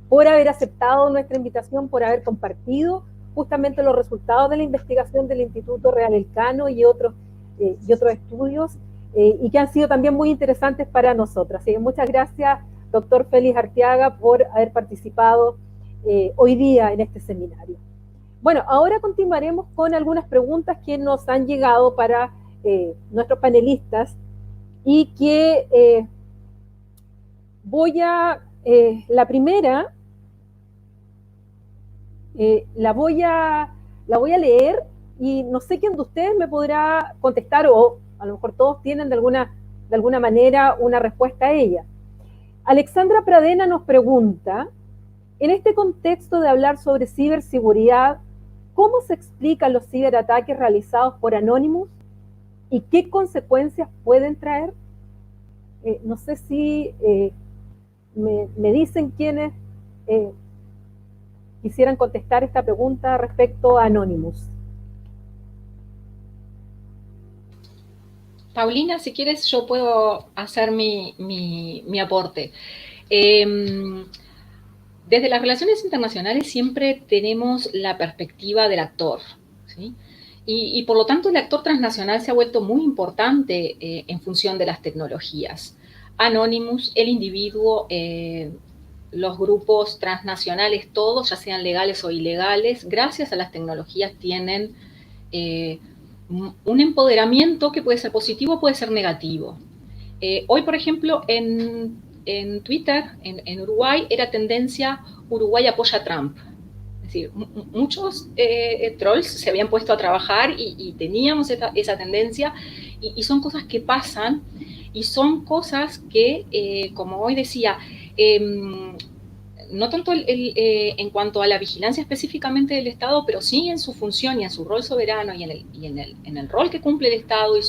por haber aceptado nuestra invitación, por haber compartido justamente los resultados de la investigación del Instituto Real Elcano y otros estudios, y que han sido también muy interesantes para nosotras. Así que muchas gracias, doctor Félix Arteaga, por haber participado hoy día en este seminario. Bueno, ahora continuaremos con algunas preguntas que nos han llegado para nuestros panelistas y que la primera la voy a leer y no sé quién de ustedes me podrá contestar, o a lo mejor todos tienen de alguna manera una respuesta a ella. Alexandra Pradena nos pregunta, en este contexto de hablar sobre ciberseguridad, ¿cómo se explican los ciberataques realizados por Anonymous y qué consecuencias pueden traer? No sé si me dicen quiénes quisieran contestar esta pregunta respecto a Anonymous. Paulina, si quieres, yo puedo hacer mi aporte. Desde las relaciones internacionales siempre tenemos la perspectiva del actor, ¿sí? Y por lo tanto el actor transnacional se ha vuelto muy importante en función de las tecnologías. Anonymous, el individuo, los grupos transnacionales, todos, ya sean legales o ilegales, gracias a las tecnologías tienen un empoderamiento que puede ser positivo o puede ser negativo. Hoy, por ejemplo, en Twitter, en Uruguay, era tendencia Uruguay apoya a Trump. Es decir, muchos trolls se habían puesto a trabajar y teníamos esa tendencia, y son cosas que pasan, y son cosas que, como hoy decía, no tanto en cuanto a la vigilancia específicamente del Estado, pero sí en su función y en su rol soberano y en el rol que cumple el Estado y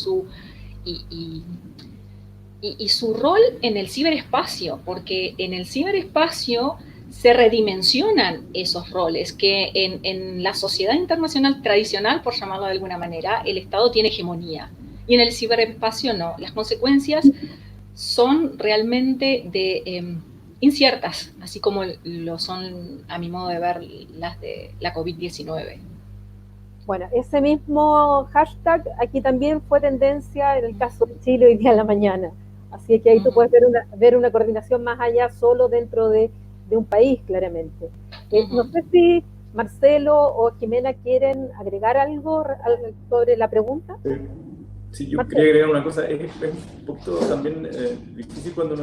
su rol en el ciberespacio, porque en el ciberespacio se redimensionan esos roles que en la sociedad internacional tradicional, por llamarlo de alguna manera, el Estado tiene hegemonía, y en el ciberespacio no. Las consecuencias son realmente inciertas, así como lo son, a mi modo de ver, las de la COVID-19. Bueno, ese mismo hashtag aquí también fue tendencia en el caso de Chile hoy día en la mañana. Así que ahí tú puedes ver una coordinación más allá, solo dentro de un país, claramente. No sé si Marcelo o Jimena quieren agregar algo sobre la pregunta. Sí, yo quería agregar una cosa. Es un poquito también difícil cuando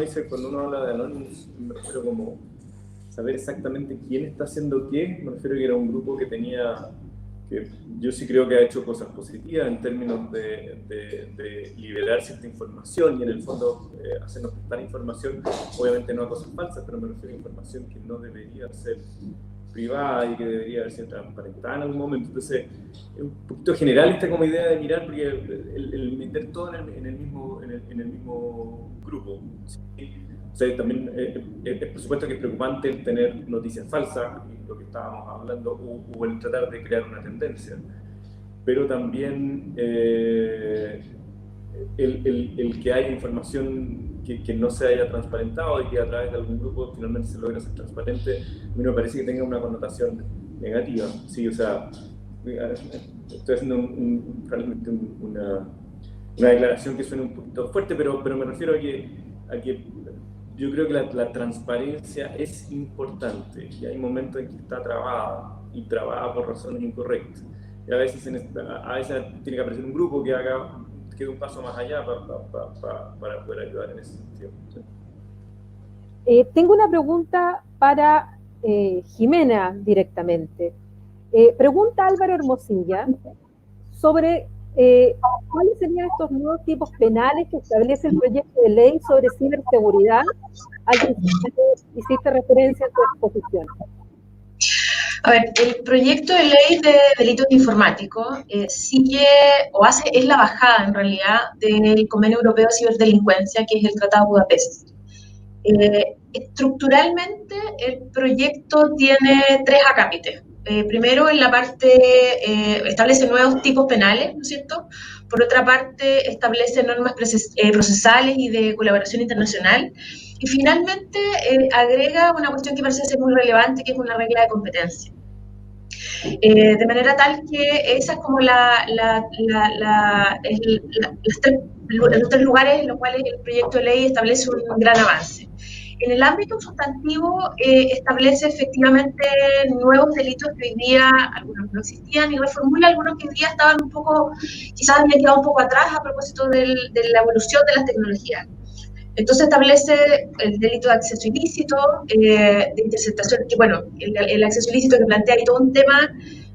uno habla de Anonymous, me refiero como saber exactamente quién está haciendo qué. Me refiero que era un grupo que yo sí creo que ha hecho cosas positivas en términos de liberar cierta información y en el fondo hacernos prestar información, obviamente no a cosas falsas, pero me refiero a información que no debería ser privada y que debería haber sido transparentada en algún momento. Entonces, es un poquito generalista como idea de mirar, porque el meter todo en el mismo grupo, ¿sí? O sea, también por supuesto que es preocupante el tener noticias falsas, lo que estábamos hablando, o el tratar de crear una tendencia. Pero también el que haya información que no se haya transparentado y que a través de algún grupo finalmente se logra ser transparente, a mí me parece que tenga una connotación negativa. Sí, o sea, estoy haciendo realmente una declaración que suena un poquito fuerte, pero me refiero a que yo creo que la transparencia es importante y hay momentos en que está trabada por razones incorrectas. Y a veces tiene que aparecer un grupo que dé un paso más allá para poder ayudar en ese sentido. ¿Sí? Tengo una pregunta para Jimena directamente. Pregunta Álvaro Hermosilla sobre cuáles serían estos nuevos tipos penales que establece el proyecto de ley sobre ciberseguridad al que hiciste referencia en tu exposición. A ver, el proyecto de ley de delitos informáticos es la bajada en realidad del Convenio Europeo de Ciberdelincuencia, que es el Tratado de Budapest. estructuralmente el proyecto tiene 3 acápites. Primero, en la parte, establece nuevos tipos penales, ¿no es cierto? Por otra parte, establece normas procesales y de colaboración internacional. Y finalmente, agrega una cuestión que parece ser muy relevante, que es una regla de competencia. De manera tal que esa es como los 3 lugares en los cuales el proyecto de ley establece un gran avance. En el ámbito sustantivo establece efectivamente nuevos delitos que hoy día algunos no existían y reformula algunos que hoy día estaban un poco, quizás habían quedado un poco atrás a propósito de la evolución de las tecnologías. Entonces establece el delito de acceso ilícito, de interceptación, que bueno, el acceso ilícito que plantea ahí todo un tema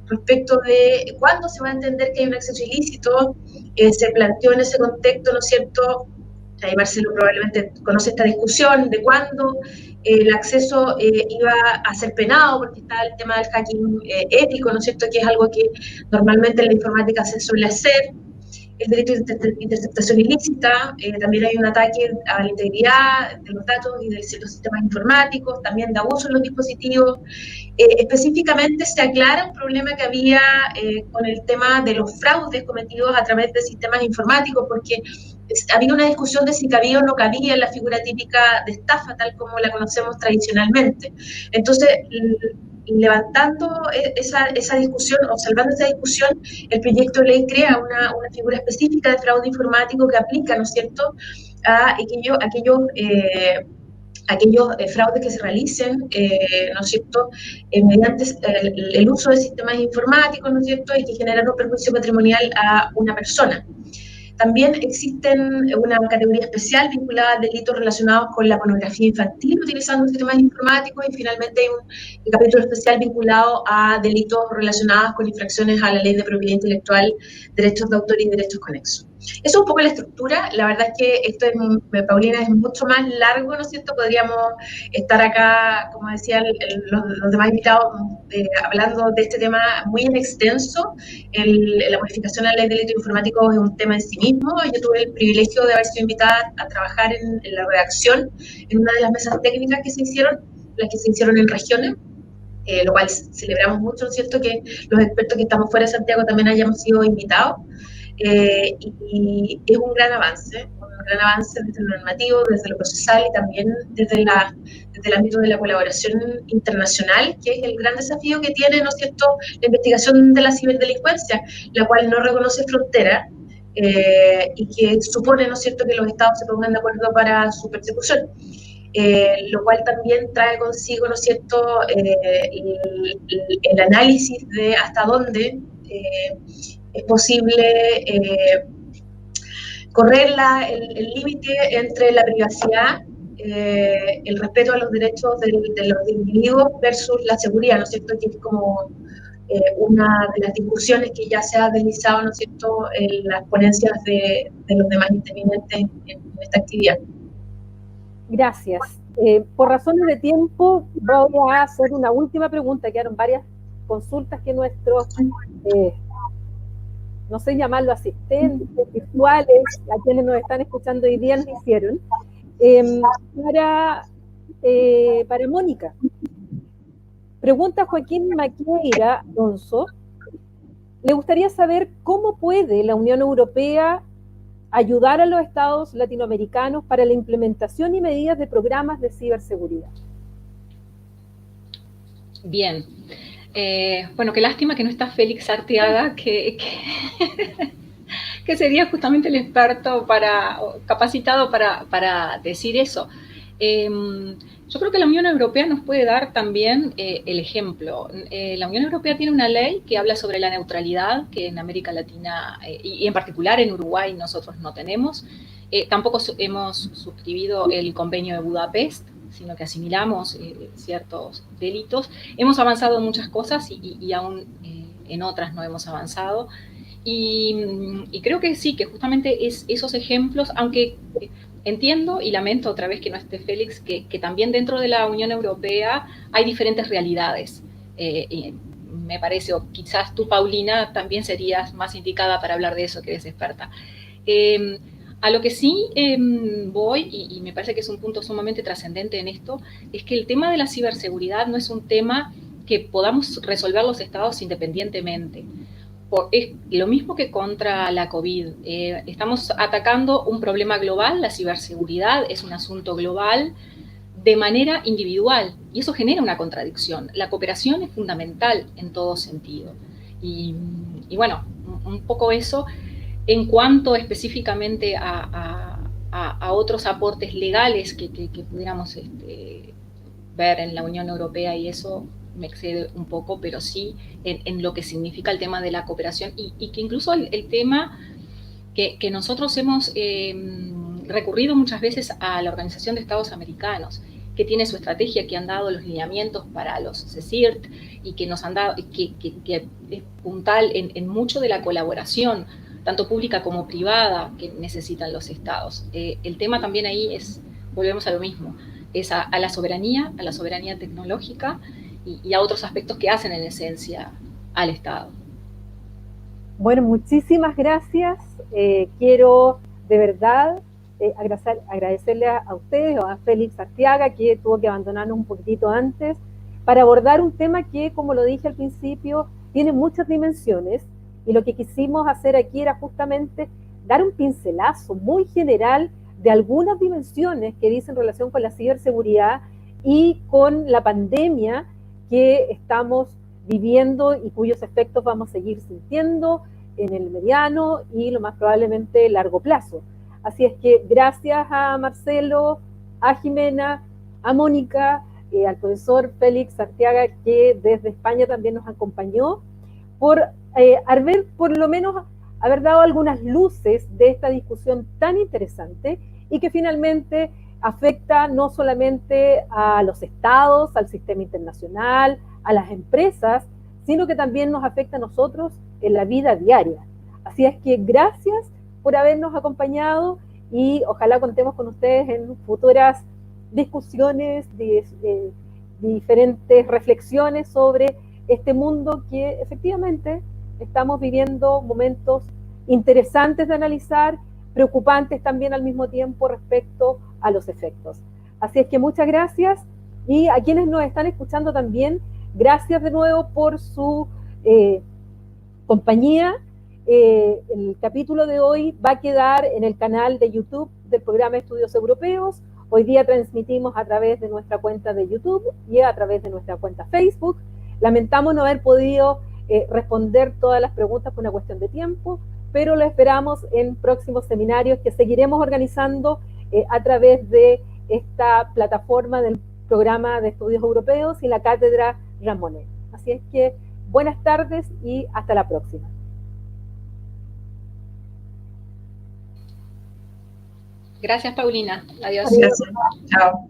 respecto de cuándo se va a entender que hay un acceso ilícito, se planteó en ese contexto, ¿no es cierto? Ahí Marcelo probablemente conoce esta discusión de cuándo el acceso iba a ser penado, porque está el tema del hacking ético, ¿no es cierto?, que es algo que normalmente en la informática se suele hacer. El delito de interceptación ilícita, también hay un ataque a la integridad de los datos y de los sistemas informáticos, también de abuso en los dispositivos. Específicamente se aclara un problema que había con el tema de los fraudes cometidos a través de sistemas informáticos, porque había una discusión de si cabía o no cabía en la figura típica de estafa, tal como la conocemos tradicionalmente. Entonces, levantando esa discusión, observando esa discusión, el proyecto de ley crea una figura específica de fraude informático que aplica, ¿no es cierto?, a aquellos fraudes que se realicen, ¿no es cierto?, mediante el uso de sistemas informáticos, ¿no es cierto?, y que generan un perjuicio patrimonial a una persona. También existen una categoría especial vinculada a delitos relacionados con la pornografía infantil utilizando sistemas informáticos, y finalmente hay un capítulo especial vinculado a delitos relacionados con infracciones a la ley de propiedad intelectual, derechos de autor y derechos conexos. Eso es un poco la estructura. La verdad es que esto, Paulina, es mucho más largo, ¿no es cierto? Podríamos estar acá, como decían los demás invitados, hablando de este tema muy en extenso. La modificación a la ley de delitos informáticos es un tema en sí mismo. Yo tuve el privilegio de haber sido invitada a trabajar en la redacción, en una de las mesas técnicas que se hicieron, las que se hicieron en regiones. Lo cual celebramos mucho, ¿no es cierto?, que los expertos que estamos fuera de Santiago también hayamos sido invitados. Y es un gran avance desde lo normativo, desde lo procesal y también desde el ámbito de la colaboración internacional, que es el gran desafío que tiene, ¿no es cierto?, la investigación de la ciberdelincuencia, la cual no reconoce frontera y que supone, ¿no es cierto?, que los estados se pongan de acuerdo para su persecución. Lo cual también trae consigo, ¿no es cierto?, el análisis de hasta dónde es posible correr el límite entre la privacidad, el respeto a los derechos de los individuos versus la seguridad, ¿no es cierto?, que es como una de las discusiones que ya se ha deslizado, ¿no es cierto?, en las ponencias de los demás intervinientes en esta actividad. Gracias. Por razones de tiempo voy a hacer una última pregunta. Quedaron varias consultas que nuestros, no sé llamarlo asistentes virtuales, a quienes nos están escuchando hoy día, nos hicieron. Para Mónica. Pregunta Joaquín Maqueira Alonso. Le gustaría saber cómo puede la Unión Europea ayudar a los estados latinoamericanos para la implementación y medidas de programas de ciberseguridad. Bien. Bueno, qué lástima que no está Félix Arteaga, que sería justamente el experto capacitado para decir eso. Yo creo que la Unión Europea nos puede dar también el ejemplo. La Unión Europea tiene una ley que habla sobre la neutralidad, que en América Latina y en particular en Uruguay nosotros no tenemos. Tampoco hemos suscribido el convenio de Budapest, sino que asimilamos ciertos delitos. Hemos avanzado en muchas cosas y aún en otras no hemos avanzado. Y creo que sí, que justamente esos ejemplos, aunque entiendo y lamento otra vez que no esté Félix, que también dentro de la Unión Europea hay diferentes realidades. Y me parece, o quizás tú, Paulina, también serías más indicada para hablar de eso, que eres experta. A lo que sí voy, y me parece que es un punto sumamente trascendente en esto, es que el tema de la ciberseguridad no es un tema que podamos resolver los estados independientemente. Es lo mismo que contra la COVID. Estamos atacando un problema global, la ciberseguridad es un asunto global, de manera individual, y eso genera una contradicción. La cooperación es fundamental en todo sentido. Y bueno, un poco eso. En cuanto específicamente a otros aportes legales que pudiéramos ver en la Unión Europea, y eso me excede un poco, pero sí en lo que significa el tema de la cooperación y que incluso el tema que nosotros hemos recurrido muchas veces a la Organización de Estados Americanos, que tiene su estrategia, que han dado los lineamientos para los CSIRT y que nos han dado, que es puntal en mucho de la colaboración, tanto pública como privada, que necesitan los estados. El tema también ahí es, volvemos a lo mismo, es a la soberanía tecnológica y a otros aspectos que hacen en esencia al Estado. Bueno, muchísimas gracias. Quiero de verdad agradecerle a ustedes, o a Félix Arteaga, que tuvo que abandonarnos un poquitito antes, para abordar un tema que, como lo dije al principio, tiene muchas dimensiones, y lo que quisimos hacer aquí era justamente dar un pincelazo muy general de algunas dimensiones que dicen relación con la ciberseguridad y con la pandemia que estamos viviendo y cuyos efectos vamos a seguir sintiendo en el mediano y lo más probablemente largo plazo. Así es que gracias a Marcelo, a Jimena, a Mónica, al profesor Félix Arteaga, que desde España también nos acompañó, por haber por lo menos haber dado algunas luces de esta discusión tan interesante y que finalmente afecta no solamente a los estados, al sistema internacional, a las empresas, sino que también nos afecta a nosotros en la vida diaria. Así es que gracias por habernos acompañado y ojalá contemos con ustedes en futuras discusiones, de diferentes reflexiones sobre este mundo que efectivamente estamos viviendo momentos interesantes de analizar, preocupantes también al mismo tiempo respecto a los efectos. Así es que muchas gracias, y a quienes nos están escuchando también, gracias de nuevo por su compañía. El capítulo de hoy va a quedar en el canal de YouTube del programa Estudios Europeos. Hoy día transmitimos a través de nuestra cuenta de YouTube y a través de nuestra cuenta Facebook. Lamentamos no haber podido responder todas las preguntas por una cuestión de tiempo, pero lo esperamos en próximos seminarios que seguiremos organizando a través de esta plataforma del programa de Estudios Europeos y la Cátedra Jean Monnet. Así es que buenas tardes y hasta la próxima. Gracias, Paulina. Adiós. Gracias. Chao.